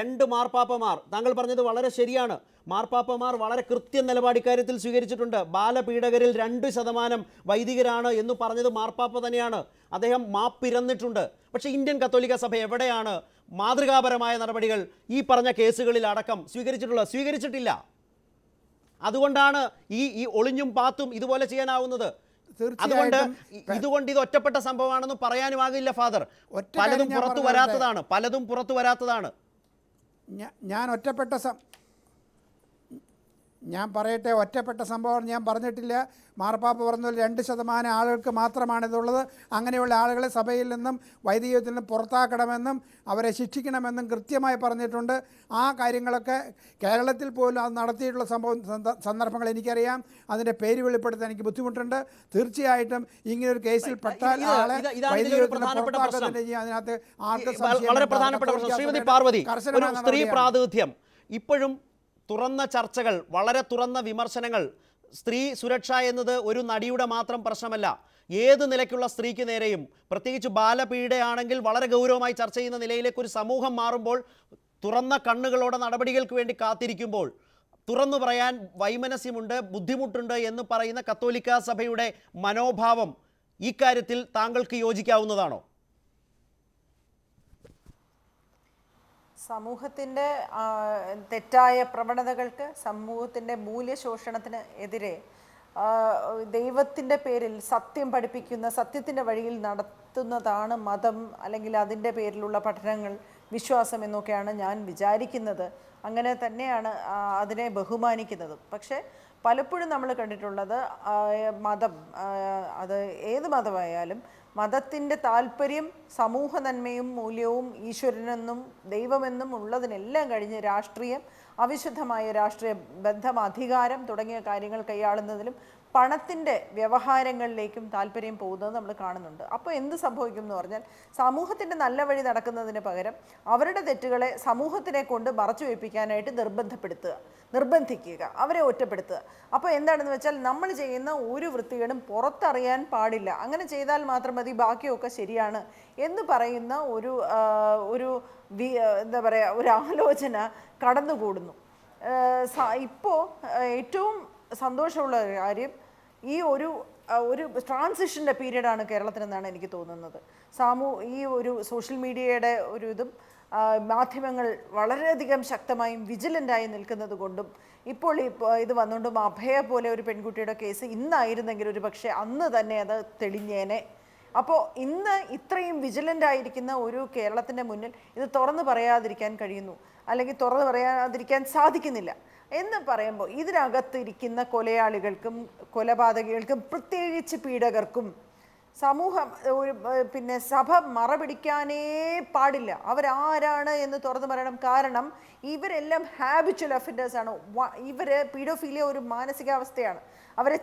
2 മാർപ്പാപ്പമാർ, താങ്കൾ പറഞ്ഞത് വളരെ ശരിയാണ്. മാർപ്പാപ്പമാർ വളരെ കൃത്യം നിലപാട് ഇക്കാര്യത്തിൽ സ്വീകരിച്ചിട്ടുണ്ട്. ബാലപീഡകരിൽ 2% വൈദികരാണ് എന്ന് പറഞ്ഞത് മാർപ്പാപ്പ തന്നെയാണ്. അദ്ദേഹം മാപ്പിരന്നിട്ടുണ്ട്. പക്ഷേ ഇന്ത്യൻ കത്തോലിക്ക സഭ എവിടെയാണ് മാതൃകാപരമായ നടപടികൾ ഈ പറഞ്ഞ കേസുകളിൽ അടക്കം സ്വീകരിച്ചിട്ടില്ല. അതുകൊണ്ടാണ് ഈ ഒളിഞ്ഞും പാത്തും ഇതുപോലെ ചെയ്യാനാവുന്നത്. അതുകൊണ്ട് ഇത് ഒറ്റപ്പെട്ട സംഭവമാണെന്ന് പറയാനുമാകില്ല ഫാദർ. പലതും പുറത്തു വരാത്തതാണ്. ഞാൻ പറയട്ടെ, ഒറ്റപ്പെട്ട സംഭവം ഞാൻ പറഞ്ഞിട്ടില്ല. മാർപ്പാപ്പ പറഞ്ഞ 2% ആളുകൾക്ക് മാത്രമാണിതുള്ളത്. അങ്ങനെയുള്ള ആളുകളെ സഭയിൽ നിന്നും വൈദികത്തിൽ നിന്നും പുറത്താക്കണമെന്നും അവരെ ശിക്ഷിക്കണമെന്നും കൃത്യമായി പറഞ്ഞിട്ടുണ്ട്. ആ കാര്യങ്ങളൊക്കെ കേരളത്തിൽ പോലും അത് നടത്തിയിട്ടുള്ള സന്ദർഭങ്ങൾ എനിക്കറിയാം. അതിൻ്റെ പേര് വെളിപ്പെടുത്താൻ എനിക്ക് ബുദ്ധിമുട്ടുണ്ട്. തീർച്ചയായിട്ടും ഇങ്ങനൊരു കേസിൽ പെട്ടാൽ ആളെ അതിനകത്ത് വളരെ പ്രധാനപ്പെട്ട പ്രശ്നം. ശ്രീമതി പാർവതി, സ്ത്രീ പ്രാതിനിധ്യം ഇപ്പോഴും തുറന്ന ചർച്ചകൾ, വളരെ തുറന്ന വിമർശനങ്ങൾ. സ്ത്രീ സുരക്ഷ എന്നത് ഒരു നടിയുടെ മാത്രം പ്രശ്നമല്ല. ഏത് നിലയ്ക്കുള്ള സ്ത്രീക്ക് നേരെയും, പ്രത്യേകിച്ച് ബാലപീഡയാണെങ്കിൽ വളരെ ഗൗരവമായി ചർച്ച ചെയ്യുന്ന നിലയിലേക്ക് ഒരു സമൂഹം മാറുമ്പോൾ തുറന്ന കണ്ണുകളോടെ നടപടികൾക്ക് വേണ്ടി കാത്തിരിക്കുമ്പോൾ തുറന്നു പറയാൻ വൈമനസ്യമുണ്ട്, ബുദ്ധിമുട്ടുണ്ട് എന്ന് പറയുന്ന കത്തോലിക്ക സഭയുടെ മനോഭാവം ഈ കാര്യത്തിൽ താങ്കൾക്ക് യോജിക്കാവുന്നതാണോ? സമൂഹത്തിൻ്റെ തെറ്റായ പ്രവണതകൾക്ക്, സമൂഹത്തിൻ്റെ മൂല്യശോഷണത്തിന് എതിരെ ദൈവത്തിൻ്റെ പേരിൽ സത്യം പഠിപ്പിക്കുന്ന, സത്യത്തിൻ്റെ വഴിയിൽ നടത്തുന്നതാണ് മതം, അല്ലെങ്കിൽ അതിൻ്റെ പേരിലുള്ള പഠനങ്ങൾ, വിശ്വാസം എന്നൊക്കെയാണ് ഞാൻ വിചാരിക്കുന്നത്. അങ്ങനെ തന്നെയാണ് അതിനെ ബഹുമാനിക്കുന്നത്. പക്ഷേ പലപ്പോഴും നമ്മൾ കണ്ടിട്ടുള്ളത് മതം, അത് ഏത് മതമായാലും മതത്തിൻ്റെ താല്പര്യം സമൂഹ നന്മയും മൂല്യവും ഈശ്വരനെന്നും ദൈവമെന്നും ഉള്ളതിനെല്ലാം കഴിഞ്ഞ് രാഷ്ട്രീയം, അവിശുദ്ധമായ രാഷ്ട്രീയ ബന്ധം, അധികാരം തുടങ്ങിയ കാര്യങ്ങൾ കൈയാളുന്നതിലും പണത്തിൻ്റെ വ്യവഹാരങ്ങളിലേക്കും താല്പര്യം പോകുന്നത് നമ്മൾ കാണുന്നുണ്ട്. അപ്പോൾ എന്ത് സംഭവിക്കും എന്ന് പറഞ്ഞാൽ, സമൂഹത്തിൻ്റെ നല്ല വഴി നടക്കുന്നതിന് പകരം അവരുടെ തെറ്റുകളെ സമൂഹത്തിനെ കൊണ്ട് മറച്ചു വയ്പ്പിക്കാനായിട്ട് നിർബന്ധിക്കുക, അവരെ ഒറ്റപ്പെടുത്തുക. അപ്പോൾ എന്താണെന്ന് വെച്ചാൽ, നമ്മൾ ചെയ്യുന്ന ഒരു വൃത്തികേടും പുറത്തറിയാൻ പാടില്ല, അങ്ങനെ ചെയ്താൽ മാത്രം മതി, ബാക്കിയൊക്കെ ശരിയാണ് എന്ന് പറയുന്ന എന്താ പറയുക, ഒരു ആലോചന കടന്നുകൂടുന്നു. ഇപ്പോൾ ഏറ്റവും സന്തോഷമുള്ള കാര്യം, ഈ ഒരു ട്രാൻസിഷൻ്റെ പീരീഡാണ് കേരളത്തിനെന്നാണ് എനിക്ക് തോന്നുന്നത്. ഈ ഒരു സോഷ്യൽ മീഡിയയുടെ ഒരു ഇതും മാധ്യമങ്ങൾ വളരെയധികം ശക്തമായും വിജിലൻ്റായി നിൽക്കുന്നത് കൊണ്ടും, ഇപ്പോൾ ഇത് വന്നുകൊണ്ടും, അഭയ പോലെ ഒരു പെൺകുട്ടിയുടെ കേസ് ഇന്നായിരുന്നെങ്കിൽ ഒരു പക്ഷേ അന്ന് തന്നെ അത് തെളിഞ്ഞേനെ. അപ്പോൾ ഇന്ന് ഇത്രയും വിജിലൻ്റ് ആയിരിക്കുന്ന ഒരു കേരളത്തിൻ്റെ മുന്നിൽ ഇത് തുറന്നു പറയാതിരിക്കാൻ കഴിയുന്നു, അല്ലെങ്കിൽ തുറന്നു പറയാതിരിക്കാൻ സാധിക്കുന്നില്ല എന്ന് പറയുമ്പോൾ, ഇതിനകത്ത് ഇരിക്കുന്ന കൊലയാളികൾക്കും കൊലപാതകികൾക്കും പ്രത്യേകിച്ച് പീഡകർക്കും സമൂഹം പിന്നെ സഭ മറപിടിക്കാനേ പാടില്ല. അവരാരാണ് എന്ന് തുറന്നു പറയണം. കാരണം ഇവരെല്ലാം ഹാബിച്വൽ ഒഫൻഡേഴ്സാണ്. പീഡോഫീലിയ ഒരു മാനസികാവസ്ഥയാണ്. അവരെ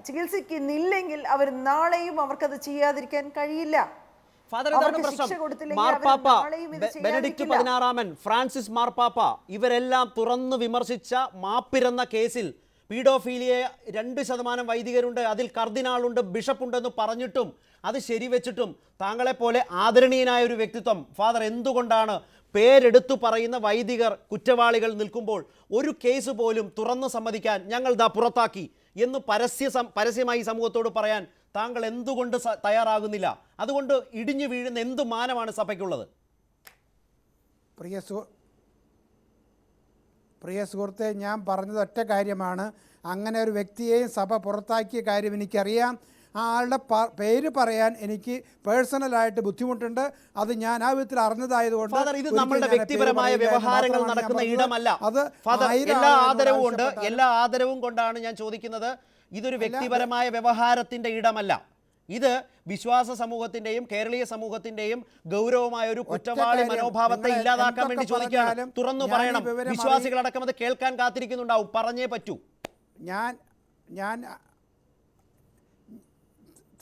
ചികിത്സിക്കുന്നില്ലെങ്കിൽ അവർ നാളെയും അവർക്കത് ചെയ്യാതിരിക്കാൻ കഴിയില്ല. ഫാദർ, ഇതാണ് പ്രശ്നം. മാർപ്പാപ്പ ബെനഡിക്ട് 16 ഫ്രാൻസിസ് മാർപ്പാപ്പ ഇവരെല്ലാം തുറന്നു വിമർശിച്ച മാപ്പിരന്ന കേസിൽ പീഡോഫീലിയെ 2% വൈദികരുണ്ട്, അതിൽ കർദിനാളുണ്ട്, ബിഷപ്പുണ്ടെന്ന് പറഞ്ഞിട്ടും അത് ശരിവെച്ചിട്ടും താങ്കളെപ്പോലെ ആദരണീയനായ ഒരു വ്യക്തിത്വം, ഫാദർ, എന്തുകൊണ്ടാണ് പേരെടുത്തു പറയുന്ന വൈദികർ കുറ്റവാളികൾ നിൽക്കുമ്പോൾ ഒരു കേസ് പോലും തുറന്നു സമ്മതിക്കാൻ ഞങ്ങൾ പുറത്താക്കി എന്ന് പരസ്യമായി സമൂഹത്തോട് പറയാൻ താങ്കൾ എന്തുകൊണ്ട് തയ്യാറാകുന്നില്ല? അതുകൊണ്ട് ഇടിഞ്ഞു വീഴുന്ന എന്ത് മാനമാണ് സഭയ്ക്കുള്ളത്? പ്രിയ സുഹൃത്തെ, ഞാൻ പറഞ്ഞത് ഒറ്റ കാര്യമാണ്. അങ്ങനെ ഒരു വ്യക്തിയെയും സഭ പുറത്താക്കിയ കാര്യം എനിക്കറിയാം. ആ ആളുടെ പേര് പറയാൻ എനിക്ക് പേഴ്സണലായിട്ട് ബുദ്ധിമുട്ടുണ്ട്. അത് ഞാൻ ആ വിധത്തിൽ അറിഞ്ഞതായതുകൊണ്ട് ഇത് നമ്മളുടെ വ്യക്തിപരമായ വ്യവഹാരങ്ങൾ നടക്കുന്ന ഇടമല്ല. എല്ലാ ആദരവും കൊണ്ടാണ് ഞാൻ ചോദിക്കുന്നത്. ഇതൊരു വ്യക്തിപരമായ വ്യവഹാരത്തിന്റെ ഇടമല്ല. ഇത് വിശ്വാസ സമൂഹത്തിന്റെയും കേരളീയ സമൂഹത്തിന്റെയും ഗൗരവമായ ഒരു കുറ്റവാളി മനോഭാവത്തെ ഇല്ലാതാക്കാൻ വേണ്ടി ചോദിക്കുകയാണ്. തുറന്നു പറയണം. വിശ്വാസികളടക്കം അത് കേൾക്കാൻ കാത്തിരിക്കുന്നുണ്ടാവും. പറഞ്ഞേ പറ്റൂ. ഞാൻ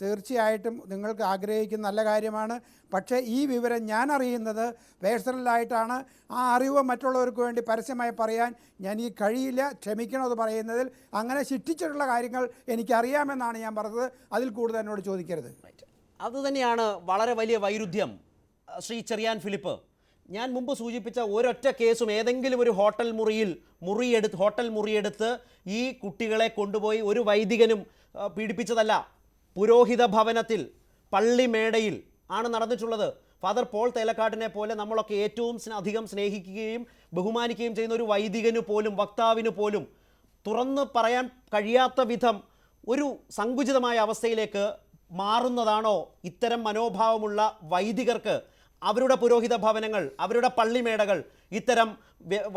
തീർച്ചയായിട്ടും നിങ്ങൾക്ക് ആഗ്രഹിക്കുന്ന നല്ല കാര്യമാണ്. പക്ഷേ ഈ വിവരം ഞാൻ അറിയുന്നത് പേഴ്സണലായിട്ടാണ്. ആ അറിവ് മറ്റുള്ളവർക്ക് വേണ്ടി പരസ്യമായി പറയാൻ എനിക്ക് കഴിയില്ല. ക്ഷമിക്കണമെന്ന് പറയുന്നതിൽ അങ്ങനെ ശിക്ഷിച്ചിട്ടുള്ള കാര്യങ്ങൾ എനിക്കറിയാമെന്നാണ് ഞാൻ പറഞ്ഞത്. അതിൽ കൂടുതൽ എന്നോട് ചോദിക്കരുത്. അതുതന്നെയാണ് വളരെ വലിയ വൈരുദ്ധ്യം. ശ്രീ ചെറിയാൻ ഫിലിപ്പ്, ഞാൻ മുമ്പ് സൂചിപ്പിച്ച ഒരൊറ്റ കേസും ഏതെങ്കിലും ഒരു ഹോട്ടൽ മുറിയെടുത്ത് ഈ കുട്ടികളെ കൊണ്ടുപോയി ഒരു വൈദികനും പീഡിപ്പിച്ചതല്ല. പുരോഹിത ഭവനത്തിൽ, പള്ളിമേടയിൽ ആണ് നടന്നിട്ടുള്ളത്. ഫാദർ പോൾ തേലക്കാട്ടിനെ പോലെ നമ്മളൊക്കെ ഏറ്റവും അധികം സ്നേഹിക്കുകയും ബഹുമാനിക്കുകയും ചെയ്യുന്ന ഒരു വൈദികന് പോലും, വക്താവിന് പോലും തുറന്ന് പറയാൻ കഴിയാത്ത വിധം ഒരു സങ്കുചിതമായ അവസ്ഥയിലേക്ക് മാറുന്നതാണോ ഇത്തരം മനോഭാവമുള്ള വൈദികർക്ക് അവരുടെ പുരോഹിത ഭവനങ്ങൾ, അവരുടെ പള്ളിമേടകൾ ഇത്തരം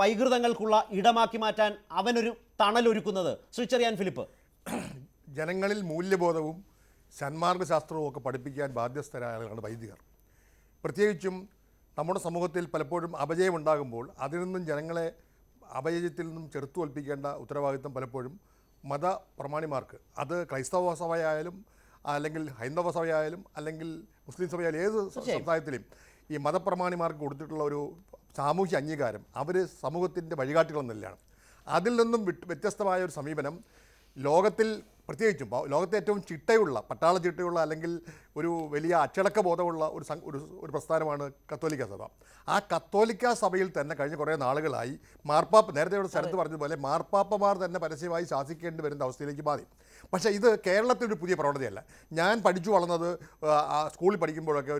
വൈകൃതങ്ങൾക്കുള്ള ഇടമാക്കി മാറ്റാൻ അവനൊരു തണലൊരുക്കുന്നത്? ശ്രീ ചെറിയാൻ ഫിലിപ്പ്, ജനങ്ങളിൽ മൂല്യബോധവും സന്മാർഗ ശാസ്ത്രവും ഒക്കെ പഠിപ്പിക്കാൻ ബാധ്യസ്ഥരായ ആളുകളാണ് വൈദികർ. പ്രത്യേകിച്ചും നമ്മുടെ സമൂഹത്തിൽ പലപ്പോഴും അപജയമുണ്ടാകുമ്പോൾ അതിൽ നിന്നും ജനങ്ങളെ അപജയത്തിൽ നിന്നും ചെറുത്തുതോൽപ്പിക്കേണ്ട ഉത്തരവാദിത്വം പലപ്പോഴും മതപ്രമാണിമാർക്ക്, അത് ക്രൈസ്തവ സഭയായാലും അല്ലെങ്കിൽ ഹൈന്ദവ സഭയായാലും അല്ലെങ്കിൽ മുസ്ലിം സഭയായാലും ഏത് സമുദായത്തിലും ഈ മതപ്രമാണിമാർക്ക് കൊടുത്തിട്ടുള്ള ഒരു സാമൂഹ്യ അംഗീകാരം അവർ സമൂഹത്തിൻ്റെ വഴികാട്ടികളെന്നല്ലാണ്. അതിൽ നിന്നും വ്യത്യസ്തമായ ഒരു സമീപനം ലോകത്തിൽ പ്രത്യേകിച്ചും ലോകത്തെ ഏറ്റവും ചിട്ടയുള്ള പട്ടാള ചിട്ടയുള്ള അല്ലെങ്കിൽ ഒരു വലിയ അച്ചടക്ക ബോധമുള്ള ഒരു പ്രസ്ഥാനമാണ് കത്തോലിക്ക സഭ. ആ കത്തോലിക്ക സഭയിൽ തന്നെ കഴിഞ്ഞ കുറേ നാളുകളായി നേരത്തെ ഇവിടെ സ്ഥലത്ത് പറഞ്ഞതുപോലെ മാർപ്പാപ്പമാർ തന്നെ പരസ്യമായി ശാസിക്കേണ്ടി വരുന്ന അവസ്ഥയിലേക്ക് മാറി. പക്ഷേ ഇത് കേരളത്തിലൊരു പുതിയ പ്രവണതയല്ല. ഞാൻ പഠിച്ചു വളർന്നത് സ്കൂളിൽ പഠിക്കുമ്പോഴൊക്കെ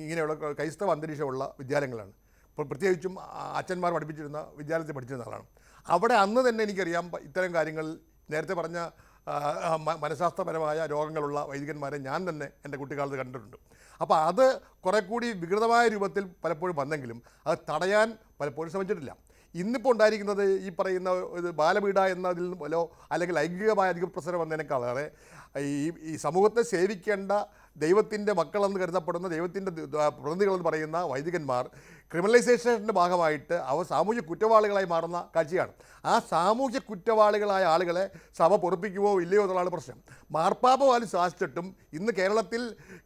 ഇങ്ങനെയുള്ള ക്രൈസ്തവ അന്തരീക്ഷമുള്ള വിദ്യാലയങ്ങളാണ്. പ്രത്യേകിച്ചും അച്ഛന്മാർ പഠിപ്പിച്ചിരുന്ന വിദ്യാലയത്തിൽ പഠിച്ചിരുന്ന ആളാണ്. അവിടെ അന്ന് തന്നെ എനിക്കറിയാം ഇത്തരം കാര്യങ്ങൾ നേരത്തെ പറഞ്ഞ മനഃശാസ്ത്രപരമായ രോഗങ്ങളുള്ള വൈദികന്മാരെ ഞാൻ തന്നെ എൻ്റെ കുട്ടിക്കാലത്ത് കണ്ടിട്ടുണ്ട്. അപ്പോൾ അത് കുറേ കൂടി വികൃതമായ രൂപത്തിൽ പലപ്പോഴും വന്നെങ്കിലും അത് തടയാൻ പലപ്പോഴും ശ്രമിച്ചിട്ടില്ല. ഇന്നിപ്പോൾ ഉണ്ടായിരിക്കുന്നത് ഈ പറയുന്ന ഇത് ബാലപീഡ എന്നതിൽ നിന്നോ അല്ലെങ്കിൽ ലൈംഗികമായ അധികപ്രസരം എന്നതിനേക്കാളേറെ ഈ സമൂഹത്തെ സേവിക്കേണ്ട ദൈവത്തിൻ്റെ മക്കളെന്ന് കരുതപ്പെടുന്ന ദൈവത്തിൻ്റെ പ്രതിനിധികളെന്ന് പറയുന്ന വൈദികന്മാർ ക്രിമിനലൈസേഷൻ്റെ ഭാഗമായിട്ട് അവർ സാമൂഹ്യ കുറ്റവാളികളായി മാറുന്ന കാഴ്ചയാണ്. ആ സാമൂഹ്യ കുറ്റവാളികളായ ആളുകളെ സഭ പൊറുപ്പിക്കുമോ ഇല്ലയോ എന്നുള്ളതാണ് പ്രശ്നം. മാർപ്പാപ്പ പോലും ശാസിച്ചിട്ടും ഇന്ന് കേരളത്തിൽ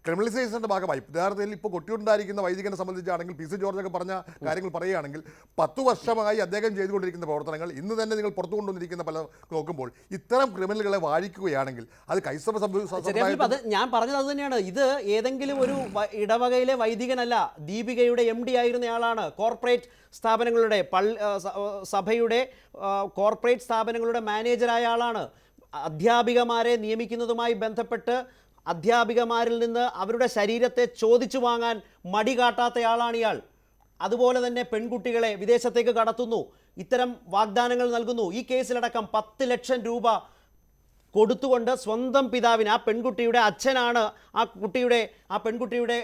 ക്രിമിനലൈസേഷൻ്റെ ഭാഗമായി യഥാർത്ഥത്തിൽ ഇപ്പോൾ കൊട്ടിയുണ്ടായിരിക്കുന്ന വൈദികനെ സംബന്ധിച്ചാണെങ്കിൽ പി സി ജോർജൊക്കെ പറഞ്ഞ കാര്യങ്ങൾ പറയുകയാണെങ്കിൽ 10 വർഷമായി അദ്ദേഹം ചെയ്തുകൊണ്ടിരിക്കുന്ന പ്രവർത്തനങ്ങൾ ഇന്ന് തന്നെ നിങ്ങൾ പുറത്തു കൊണ്ടുവന്നിരിക്കുന്ന പല നോക്കുമ്പോൾ ഇത്തരം ക്രിമിനലുകളെ വാഴിക്കുകയാണെങ്കിൽ അത് ക്രൈസ്തവ അത് ഞാൻ പറഞ്ഞത് അത് തന്നെയാണ്. ഇത് ഏതെങ്കിലും ഒരു ഇടവകയിലെ വൈദികനല്ല, ദീപികയുടെ MD ആയിരുന്നയാളാണ്. കോർപ്പറേറ്റ് സ്ഥാപനങ്ങളുടെ സഭയുടെ കോർപ്പറേറ്റ് സ്ഥാപനങ്ങളുടെ മാനേജറായ ആളാണ്. അധ്യാപികമാരെ നിയമിക്കുന്നതുമായി ബന്ധപ്പെട്ട് അധ്യാപികമാരിൽ നിന്ന് അവരുടെ ശരീരത്തെ ചോദിച്ചു വാങ്ങാൻ മടി കാട്ടാത്തയാളാണ് ഇയാൾ. അതുപോലെ തന്നെ പെൺകുട്ടികളെ വിദേശത്തേക്ക് കടത്തുന്നു, ഇത്തരം വാഗ്ദാനങ്ങൾ നൽകുന്നു. ഈ കേസിലടക്കം 10 ലക്ഷം രൂപ കൊടുത്തുകൊണ്ട് സ്വന്തം പിതാവിന്, ആ പെൺകുട്ടിയുടെ അച്ഛനാണ് ആ പെൺകുട്ടിയുടെ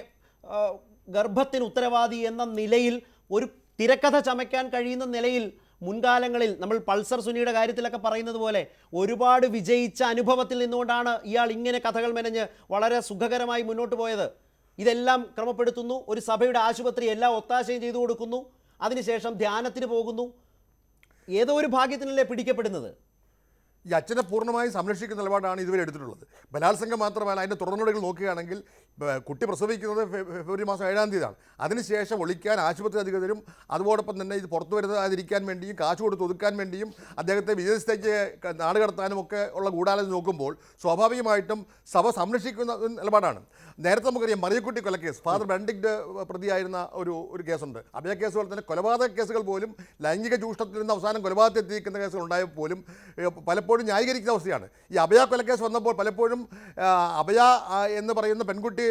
ഗർഭത്തിന് ഉത്തരവാദി എന്ന നിലയിൽ ഒരു തിരക്കഥ ചമയ്ക്കാൻ കഴിയുന്ന നിലയിൽ മുൻകാലങ്ങളിൽ നമ്മൾ പൾസർ സുനിയുടെ കാര്യത്തിലൊക്കെ പറയുന്നത് പോലെ ഒരുപാട് വിജയിച്ച അനുഭവത്തിൽ നിന്നുകൊണ്ടാണ് ഇയാൾ ഇങ്ങനെ കഥകൾ മെനഞ്ഞ് വളരെ സുഖകരമായി മുന്നോട്ട് പോയത്. ഇതെല്ലാം ക്രമപ്പെടുത്തുന്നു, ഒരു സഭയുടെ ആശുപത്രി എല്ലാ ഒത്താശയും ചെയ്തു കൊടുക്കുന്നു, അതിനുശേഷം ധ്യാനത്തിന് പോകുന്നു. ഏതോ ഒരു ഭാഗ്യത്തിനല്ലേ പിടിക്കപ്പെടുന്നത്. ഈ അച്ഛനെ പൂർണ്ണമായി സംരക്ഷിക്കുന്ന നിലപാടാണ് ഇതുവരെ എടുത്തിട്ടുള്ളത്. ബലാത്സംഗം മാത്രമല്ല, അതിൻ്റെ തുടർനടപടികൾ നോക്കുകയാണെങ്കിൽ കുട്ടി പ്രസവിക്കുന്നത് ഫെബ്രുവരി മാസം 7-ാം തീയതിയാണ്. അതിനുശേഷം ഒളിക്കാൻ ആശുപത്രി അധികൃതരും അതോടൊപ്പം തന്നെ ഇത് പുറത്തു വരുന്നതാതിരിക്കാൻ വേണ്ടിയും കാശ് കൊടുത്ത് ഒതുക്കാൻ വേണ്ടിയും അദ്ദേഹത്തെ വിദേശത്തേക്ക് നാട് കടത്താനും ഒക്കെ ഉള്ള ഗൂഢാലോചന നോക്കുമ്പോൾ സ്വാഭാവികമായിട്ടും സഭ സംരക്ഷിക്കുന്ന നിലപാടാണ്. നേരത്തെ നമുക്കറിയാം മറിയക്കുട്ടി കൊലക്കേസ്, ഫാദർ ബെനഡിക്ട് പ്രതിയായിരുന്ന ഒരു കേസുണ്ട്. അഭയ കേസ് പോലെ തന്നെ കൊലപാതക കേസുകൾ പോലും ലൈംഗിക ചൂഷണത്തിൽ നിന്ന് അവസാനം കൊലപാതകത്തിൽ എത്തിക്കുന്ന കേസുകൾ ഉണ്ടായപ്പോൾ പോലും പലപ്പോഴും ന്യായീകരിക്കുന്ന അവസ്ഥയാണ്. ഈ അഭയ കൊലക്കേസ് വന്നപ്പോൾ പലപ്പോഴും അഭയ എന്ന് പറയുന്ന പെൺകുട്ടി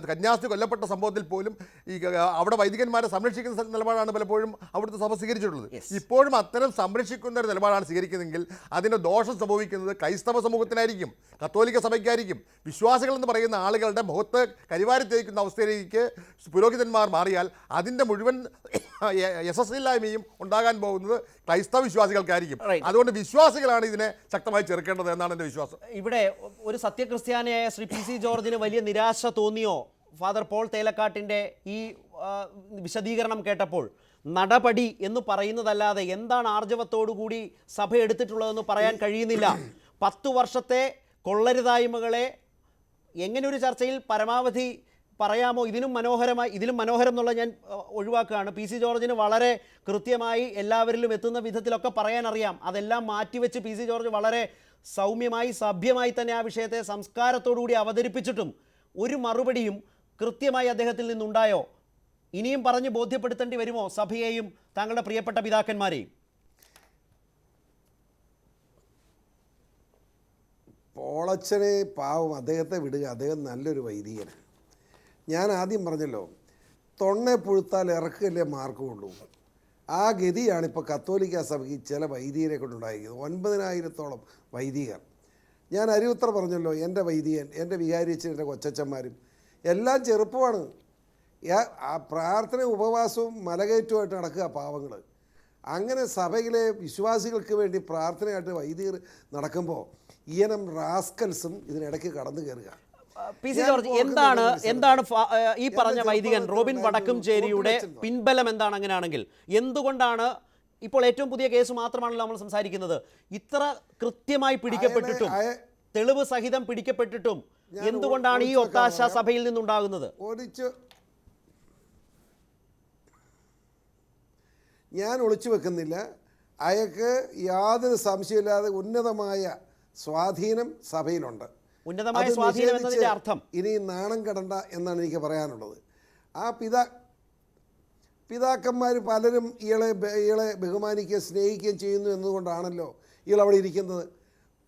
കന്യാസ്ത്രീ കൊല്ലപ്പെട്ട സംഭവത്തിൽ പോലും ഈ അവിടെ വൈദികന്മാരെ സംരക്ഷിക്കുന്ന നിലപാടാണ് പലപ്പോഴും അവിടുത്തെ സഭ സ്വീകരിച്ചിട്ടുള്ളത്. ഇപ്പോഴും അത്തരം സംരക്ഷിക്കുന്ന ഒരു നിലപാടാണ് സ്വീകരിക്കുന്നതെങ്കിൽ അതിന് ദോഷം സംഭവിക്കുന്നത് ക്രൈസ്തവ സമൂഹത്തിനായിരിക്കും, കത്തോലിക്ക സഭയ്ക്കായിരിക്കും. വിശ്വാസികൾ എന്ന് പറയുന്ന ആളുകളുടെ മുഖത്ത് കരിവാരി തേക്കുന്ന അവസ്ഥയിലേക്ക് പുരോഹിതന്മാർ മാറിയാൽ അതിൻ്റെ മുഴുവൻ യശസ്സില്ലായ്മയും ഉണ്ടാകാൻ പോകുന്നത് ക്രൈസ്തവ വിശ്വാസികൾക്കായിരിക്കും. അതുകൊണ്ട് വിശ്വാസികളാണ് ഇതിനെ ശക്തമായി ചെറുക്കേണ്ടത് എന്നാണ് എൻ്റെ വിശ്വാസം. ഇവിടെ ഒരു സത്യക്രിസ്ത്യാനിയായ ശ്രീ പി സി ജോർജിന് വലിയ നിരാശ തോന്നിയോ ഫാദർ പോൾ തേലക്കാട്ടിൻ്റെ ഈ വിശദീകരണം കേട്ടപ്പോൾ? നടപടി എന്ന് പറയുന്നതല്ലാതെ എന്താണ് ആർജവത്തോടുകൂടി സഭ എടുത്തിട്ടുള്ളതെന്ന് പറയാൻ കഴിയുന്നില്ല. 10 വർഷത്തെ കൊള്ളരുതായ്മകളെ എങ്ങനെ ഒരു ചർച്ചയിൽ പരമാവധി പറയാമോ? ഇതിലും മനോഹരം എന്നുള്ള ഞാൻ ഒഴിവാക്കുകയാണ്. പി സി ജോർജിന് വളരെ കൃത്യമായി എല്ലാവരിലും എത്തുന്ന വിധത്തിലൊക്കെ പറയാൻ അറിയാം. അതെല്ലാം മാറ്റിവെച്ച് പി സി ജോർജ് വളരെ സൗമ്യമായി സഭ്യമായി തന്നെ ആ വിഷയത്തെ സംസ്കാരത്തോടുകൂടി അവതരിപ്പിച്ചിട്ടും ഒരു മറുപടിയും കൃത്യമായി അദ്ദേഹത്തിൽ നിന്നുണ്ടായോ? ഇനിയും പറഞ്ഞ് ബോധ്യപ്പെടുത്തേണ്ടി വരുമോ സഭയെയും താങ്കളുടെ പ്രിയപ്പെട്ട പിതാക്കന്മാരെയും? പോളച്ചനെ പാവം, അദ്ദേഹത്തെ വിടുക. അദ്ദേഹം നല്ലൊരു വൈദികനാണ്. ഞാൻ ആദ്യം പറഞ്ഞല്ലോ, തൊണ്ണെ പുഴുത്താൽ ഇറക്കല്ലേ മാർക്കുള്ളൂ. ആ ഗതിയാണ് ഇപ്പോൾ കത്തോലിക്ക സഭയ്ക്ക് ചില വൈദികരെ കൊണ്ടുണ്ടായിരിക്കുന്നത്. 9000-ഓളം വൈദികർ. ഞാൻ അരിയുത്ര പറഞ്ഞല്ലോ, എൻ്റെ വൈദികൻ, എൻ്റെ വികാരിയച്ഛൻ, എൻ്റെ കൊച്ചച്ചന്മാരും എല്ലാം ചെറുപ്പമാണ്. ആ പ്രാർത്ഥന ഉപവാസവും മലകയറ്റവുമായിട്ട് നടക്കുക പാവങ്ങൾ. അങ്ങനെ സഭയിലെ വിശ്വാസികൾക്ക് വേണ്ടി പ്രാർത്ഥനയായിട്ട് വൈദികർ നടക്കുമ്പോൾ ഈയനം റാസ്കൽസും ഇതിനിടയ്ക്ക് കടന്നു കയറുക. പി സി ജോർജ്, എന്താണ് ഈ പറഞ്ഞ വൈദികൻ റോബിൻ വടക്കുംചേരിയുടെ പിൻബലം എന്താണ്? അങ്ങനെയാണെങ്കിൽ എന്തുകൊണ്ടാണ് ഇപ്പോൾ ഏറ്റവും പുതിയ കേസ് മാത്രമാണല്ലോ നമ്മൾ സംസാരിക്കുന്നത്, ഇത്ര കൃത്യമായി പിടിക്കപ്പെട്ടിട്ടും തെളിവ് സഹിതം പിടിക്കപ്പെട്ടിട്ടും എന്തുകൊണ്ടാണ് ഈ ഒത്താശ സഭയിൽ നിന്നുണ്ടാകുന്നത്? ഞാൻ ഒളിച്ചു വെക്കുന്നില്ല. അയാൾക്ക് യാതൊരു സംശയമില്ലാതെ ഉന്നതമായ സ്വാധീനം സഭയിലുണ്ട്. ഉന്നതമായ അത് സ്വാധീനം നിഷേധിച്ച് എന്നതിന്റെ അർത്ഥം ഇനി നാണം കെടണ്ട എന്നാണ് എനിക്ക് പറയാനുള്ളത്. ആ പിതാക്കന്മാർ പലരും ഇയാളെ ബഹുമാനിക്കുകയും സ്നേഹിക്കുകയും ചെയ്യുന്നു എന്നതുകൊണ്ടാണല്ലോ ഇയാൾ അവിടെ ഇരിക്കുന്നത്.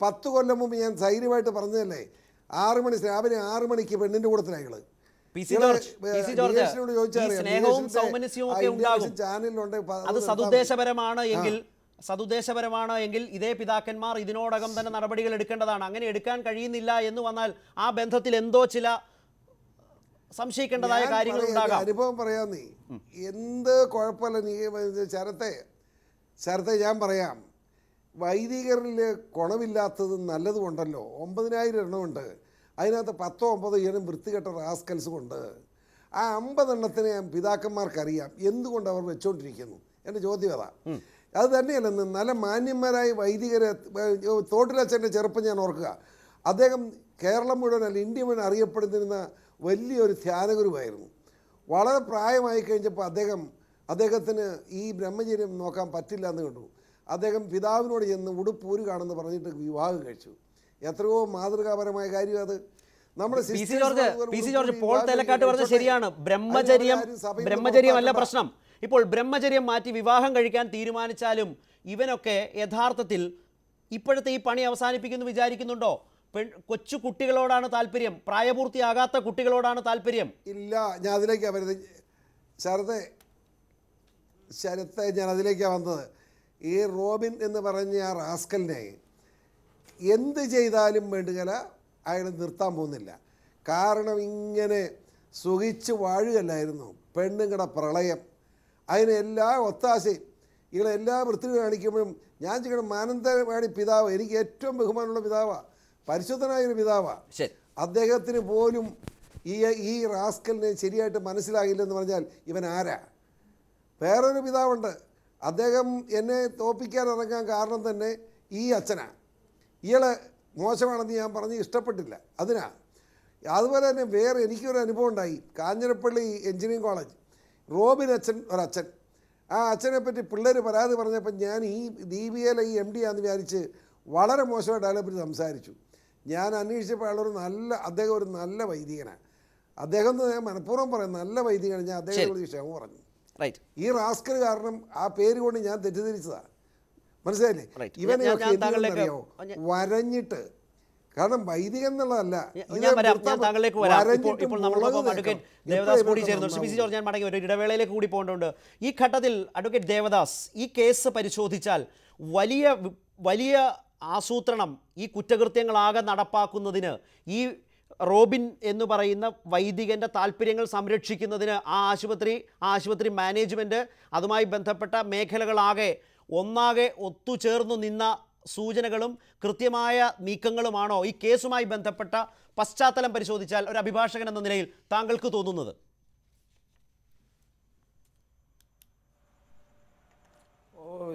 10 കൊല്ലം മുമ്പ് ഞാൻ ധൈര്യമായിട്ട് പറഞ്ഞതല്ലേ, 6 മണി രാവിലെ 6 മണിക്ക് പെണ്ണിൻ്റെ കൂടത്തിലാണ് ഇയാൾ. സ്നേഹവും സൗമനസ്യവും ഒക്കെ ഉണ്ടാകും. ചാനലിലുണ്ട്. അത് സതുദ്ദേശപരമാണ് എങ്കിൽ ഇതേ പിതാക്കന്മാർ ഇതിനോടകം തന്നെ നടപടികൾ എടുക്കേണ്ടതാണ്. അങ്ങനെ എടുക്കാൻ കഴിയുന്നില്ല എന്ന് വന്നാൽ ആ ബന്ധത്തിൽ എന്തോ ചില സംശയിക്കേണ്ടതായ കാര്യങ്ങൾ ഉണ്ടാകാം. അനുഭവം പറയാം. നീ എന്ത് കുഴപ്പമില്ല. നീ ശരത്തെ ഞാൻ പറയാം, വൈദികരിൽ ഗുണമില്ലാത്തത് നല്ലതുകൊണ്ടല്ലോ. 9000 എണ്ണമുണ്ട്. അതിനകത്ത് 10-9 എണ്ണം വൃത്തികെട്ട റാസ്കൽസ് കൊണ്ട്. ആ 50 എണ്ണത്തിനെ പിതാക്കന്മാർക്കറിയാം എന്തുകൊണ്ട് അവർ വെച്ചുകൊണ്ടിരിക്കുന്നു. എൻ്റെ ചോദ്യം അതാ. അത് തന്നെയല്ലെന്ന് നല്ല മാന്യന്മാരായ വൈദികരെ, തോട്ടിലച്ഛൻ്റെ ചെറുപ്പം ഞാൻ ഓർക്കുക. അദ്ദേഹം കേരളം മുഴുവൻ ഇന്ത്യ മുഴുവൻ അറിയപ്പെടുന്നിരുന്ന വലിയൊരു ധ്യാനഗുരുവായിരുന്നു. വളരെ പ്രായമായി കഴിഞ്ഞപ്പോൾ അദ്ദേഹത്തിന് ഈ ബ്രഹ്മചര്യം നോക്കാൻ പറ്റില്ല എന്ന് കണ്ടു. അദ്ദേഹം പിതാവിനോട് ചെന്ന് ഉടുപ്പൂര് കാണുമെന്ന് പറഞ്ഞിട്ട് വിവാഹം കഴിച്ചു. എത്രയോ മാതൃകാപരമായ കാര്യം അത്. നമ്മുടെ പോൾ തേലക്കാട്ട് പറഞ്ഞത് ശരിയാണ്. ബ്രഹ്മചര്യമല്ല പ്രശ്നം. ഇപ്പോൾ ബ്രഹ്മചര്യം മാറ്റി വിവാഹം കഴിക്കാൻ തീരുമാനിച്ചാലും ഇവനൊക്കെ യഥാർത്ഥത്തിൽ ഇപ്പോഴത്തെ ഈ പണി അവസാനിപ്പിക്കുന്നു വിചാരിക്കുന്നുണ്ടോ? കൊച്ചു കുട്ടികളോടാണ് താല്പര്യം, പ്രായപൂർത്തിയാകാത്ത കുട്ടികളോടാണ് താല്പര്യം. ഇല്ല, ഞാൻ അതിലേക്കാണ് വരുന്നത്. ശരത്തെ ഞാൻ അതിലേക്കാണ് വന്നത്. ഈ റോബിൻ എന്ന് പറഞ്ഞ ആ റാസ്കലിനെ എന്ത് ചെയ്താലും വേണ്ടുകല അയാൾ നിർത്താൻ പോകുന്നില്ല. കാരണം ഇങ്ങനെ സുഖിച്ച് വാഴുകയല്ലായിരുന്നു പെണ്ണുങ്ങളുടെ പ്രളയം. അതിന് എല്ലാ ഒത്താശയും ഇയാളെല്ലാ വൃത്തികൾ കാണിക്കുമ്പോഴും ഞാൻ ചെയ്യണം. മാനന്തവാടി പിതാവ് എനിക്ക് ഏറ്റവും ബഹുമാനമുള്ള പിതാവാണ്, പരിശുദ്ധനായൊരു പിതാവാണ്. അദ്ദേഹത്തിന് പോലും ഈ റാസ്കലിനെ ശരിയായിട്ട് മനസ്സിലാകില്ലെന്ന് പറഞ്ഞാൽ ഇവൻ ആരാ? വേറൊരു പിതാവുണ്ട്, അദ്ദേഹം എന്നെ തോൽപ്പിക്കാൻ ഇറങ്ങാൻ കാരണം തന്നെ ഈ അച്ഛനാണ്. ഇയാളെ മോശമാണെന്ന് ഞാൻ പറഞ്ഞ് ഇഷ്ടപ്പെട്ടില്ല, അതിനാ. അതുപോലെ തന്നെ വേറെ എനിക്കൊരു അനുഭവം ഉണ്ടായി. കാഞ്ഞിരപ്പള്ളി എഞ്ചിനീയറിംഗ് കോളേജ് റോബിൻ അച്ഛൻ ഒരച്ഛൻ. ആ അച്ഛനെ പറ്റി പിള്ളേർ പരാതി പറഞ്ഞപ്പോൾ ഞാൻ ഈ ദീപികയിലെ ഈ MD ആണെന്ന് വിചാരിച്ച് വളരെ മോശമായിട്ട് അയാളെ പറ്റി സംസാരിച്ചു. ഞാൻ അന്വേഷിച്ചപ്പോൾ അദ്ദേഹം ഒരു നല്ല വൈദികനാണ്. അദ്ദേഹം മനഃപൂർവ്വം പറയും നല്ല വൈദികനാണ്. ഞാൻ അദ്ദേഹത്തെ ക്ഷമ പറഞ്ഞു. ഈ റാസ്കൽ കാരണം ആ പേര് കൊണ്ട് ഞാൻ തെറ്റിദ്ധരിച്ചതാണ്. മനസ്സിലായില്ലേ? ഇവനെയൊക്കെ എന്തിനാണെന്നറിയോ? വരഞ്ഞിട്ട്. കാരണം വൈദികൻ എന്നുള്ളതല്ല. ഒരു ഇടവേളയിലേക്ക് കൂടി പോകേണ്ടതുണ്ട്. ഈ ഘട്ടത്തിൽ അഡ്വക്കേറ്റ് ദേവദാസ്, ഈ കേസ് പരിശോധിച്ചാൽ വലിയ ആസൂത്രണം ഈ കുറ്റകൃത്യങ്ങളാകെ നടപ്പാക്കുന്നതിന് ഈ റോബിൻ എന്ന് പറയുന്ന വൈദികൻ്റെ താല്പര്യങ്ങൾ സംരക്ഷിക്കുന്നതിന് ആ ആശുപത്രി മാനേജ്മെൻറ്റ് അതുമായി ബന്ധപ്പെട്ട മേഖലകളാകെ ഒന്നാകെ ഒത്തുചേർന്നു നിന്ന സൂചനകളും കൃത്യമായ നീക്കങ്ങളുമാണോ ഈ കേസുമായി ബന്ധപ്പെട്ട പശ്ചാത്തലം പരിശോധിച്ചാൽ ഒരു അഭിഭാഷകൻ എന്ന നിലയിൽ താങ്കൾക്ക് തോന്നുന്നത്?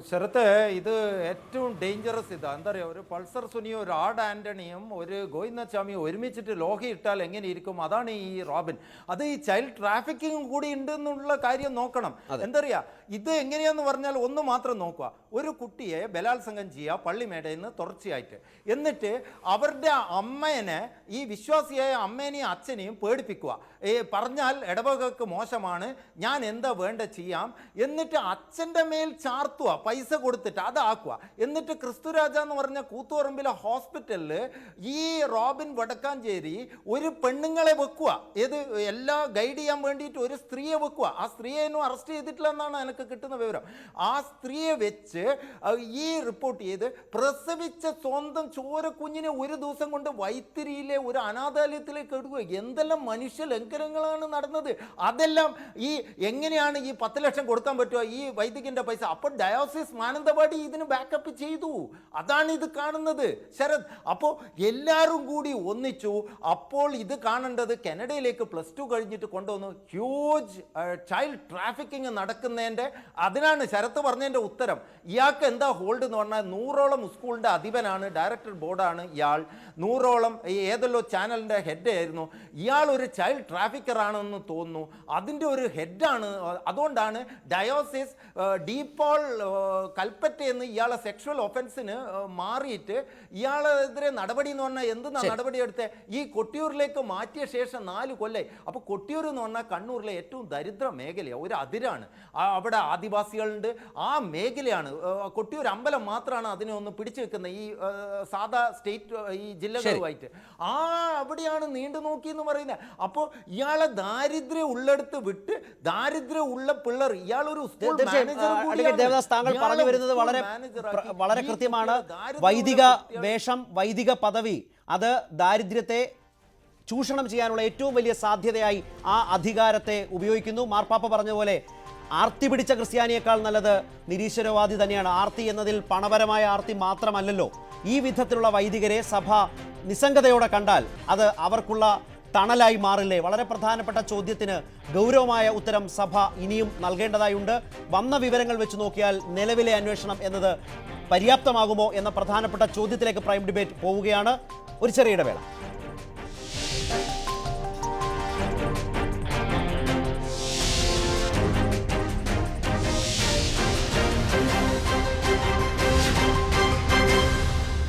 ശരത്ത്, ഇത് ഏറ്റവും ഡേഞ്ചറസ് ഇതാണ്. എന്താ പറയുക, ഒരു പൾസർ സുനിയും ഒരു ആഡ് ആൻ്റണിയും ഒരു ഗോവിന്ദസ്വാമിയും ഒരുമിച്ചിട്ട് ലോഹി ഇട്ടാൽ എങ്ങനെ ഇരിക്കും? അതാണ് ഈ റോബിൻ. അത് ഈ ചൈൽഡ് ട്രാഫിക്കിംഗ് കൂടി ഉണ്ട് എന്നുള്ള കാര്യം നോക്കണം. എന്താ പറയുക, ഇത് എങ്ങനെയാന്ന് പറഞ്ഞാൽ ഒന്ന് മാത്രം നോക്കുക. ഒരു കുട്ടിയെ ബലാത്സംഗം ചെയ്യുക പള്ളിമേടയിൽ നിന്ന് തുടർച്ചയായിട്ട്, എന്നിട്ട് അവരുടെ അമ്മേനെ, ഈ വിശ്വാസിയായ അമ്മേനെയും അച്ഛനെയും പേടിപ്പിക്കുക. പറഞ്ഞാൽ ഇടവകക്ക് മോശമാണ്, ഞാൻ എന്താ വേണ്ട ചെയ്യാം, എന്നിട്ട് അച്ഛൻ്റെ മേൽ ചാർത്തുക, പൈസ കൊടുത്തിട്ട് അതാക്കുക. എന്നിട്ട് ക്രിസ്തുരാജ എന്ന് പറഞ്ഞ കൂത്തുപറമ്പിലെ ഹോസ്പിറ്റലിൽ ഈ റോബിൻ വടക്കാഞ്ചേരി ഒരു പെണ്ണുങ്ങളെ വെക്കുക. എല്ലാം ഗൈഡ് ചെയ്യാൻ വേണ്ടിയിട്ട് ഒരു സ്ത്രീയെ വെക്കുക. ആ സ്ത്രീയെ ഒന്നും അറസ്റ്റ് ചെയ്തിട്ടില്ല എന്നാണ് എനിക്ക് കിട്ടുന്ന വിവരം. ആ സ്ത്രീയെ വെച്ച് ഈ റിപ്പോർട്ട് ചെയ്ത് പ്രസവിച്ച സ്വന്തം ചോര കുഞ്ഞിനെ ഒരു ദിവസം കൊണ്ട് വൈത്തിരിയിലെ ഒരു അനാഥാലയത്തിലേക്ക് ഇടുക. എന്തെല്ലാം മനുഷ്യ ലംഘനങ്ങളാണ് നടന്നത്. അതെല്ലാം ഈ എങ്ങനെയാണ് ഈ 10 ലക്ഷം കൊടുക്കാൻ പറ്റുക ഈ വൈദികന്റെ പൈസ? അപ്പോൾ ഡയോസിസ് മാനന്തവാടി ഇതിന് ബാക്കപ്പ് ചെയ്തു. അതാണ് ഇത് കാണുന്നത് ശരത്. അപ്പോൾ എല്ലാവരും കൂടി ഒന്നിച്ചു. അപ്പോൾ ഇത് കാണേണ്ടത് കാനഡയിലേക്ക് +2 കഴിഞ്ഞിട്ട് കൊണ്ടുവന്നു ഹ്യൂജ് ചൈൽഡ് ട്രാഫിക്കിംഗ് നടക്കുന്നതിൻ്റെ. അതിനാണ് ശരത്ത് പറഞ്ഞതിൻ്റെ ഉത്തരം. ഇയാൾക്ക് എന്താ ഹോൾഡ് എന്ന് പറഞ്ഞാൽ 100ഓളം സ്കൂളിൻ്റെ അധിപനാണ്, ഡയറക്ടർ ബോർഡാണ് ഇയാൾ. 100ഓളം ഏതെല്ലോ ചാനലിൻ്റെ ഹെഡ് ആയിരുന്നു ഇയാൾ. ഒരു ചൈൽഡ് ട്രാഫിക്കറാണെന്ന് തോന്നുന്നു, അതിൻ്റെ ഒരു ഹെഡാണ്. അതുകൊണ്ടാണ് ഡയോസിസ് ഡീപോൾ കൽപ്പറ്റയെന്ന് ഇയാളെ സെക്ഷൽ ഒഫൻസിന് മാറിയിട്ട് ഇയാളെതിരെ നടപടി എന്ന് പറഞ്ഞാൽ എന്തെന്നാ നടപടി എടുത്തത്? ഈ കൊട്ടിയൂരിലേക്ക് മാറ്റിയ ശേഷം 4 കൊല്ലം. അപ്പോൾ കൊട്ടിയൂർ എന്ന് പറഞ്ഞാൽ കണ്ണൂരിലെ ഏറ്റവും ദരിദ്ര മേഖലയാണ്, ഒരു അതിരാണ്. അവിടെ ആദിവാസികളുണ്ട്, ആ മേഖലയാണ്. കൊട്ടിയൂർ അമ്പലം മാത്രമാണ് അതിനെ ഒന്ന് പിടിച്ചു വെക്കുന്നത് ഈ സാധാ സ്റ്റേറ്റ് ഈ ജില്ലകളുമായിട്ട്. അവിടെയാണ് നീണ്ടു നോക്കി എന്ന് പറയുന്നത്. അപ്പോൾ ഇയാളെ ദാരിദ്ര്യം ഉള്ളെടുത്ത് വിട്ട് ദാരിദ്ര്യം ഉള്ള പിള്ളേർ, ഇയാളൊരു സ്കൂൾ മാനേജർ കൂടിയാണ്. ദേവദാസ്, താങ്കൾ പറഞ്ഞു വരുന്നത് വളരെ കൃത്യമാണ്. വൈദിക വേഷം, വൈദിക പദവി, അത് ദാരിദ്ര്യത്തെ ചൂഷണം ചെയ്യാനുള്ള ഏറ്റവും വലിയ സാധ്യതയായി ആ അധികാരത്തെ ഉപയോഗിക്കുന്നു. മാർപ്പാപ്പ പറഞ്ഞ പോലെ ആർത്തി പിടിച്ച ക്രിസ്ത്യാനിയേക്കാൾ നല്ലത് നിരീശ്വരവാദി തന്നെയാണ്. ആർത്തി എന്നതിൽ പണപരമായ ആർത്തി മാത്രമല്ലല്ലോ. ഈ വിധത്തിലുള്ള വൈദികരെ സഭ നിസ്സംഗതയോടെ കണ്ടാൽ അത് അവർക്കുള്ള തണലായി മാറില്ലേ? വളരെ പ്രധാനപ്പെട്ട ചോദ്യത്തിന് ഗൗരവമായ ഉത്തരം സഭ ഇനിയും നൽകേണ്ടതായുണ്ട്. വന്ന വിവരങ്ങൾ വെച്ച് നോക്കിയാൽ നിലവിലെ അന്വേഷണം എന്നത് പര്യാപ്തമാകുമോ എന്ന പ്രധാനപ്പെട്ട ചോദ്യത്തിലേക്ക് പ്രൈം ഡിബേറ്റ് പോവുകയാണ്. ഒരു ചെറിയ ഇടവേള.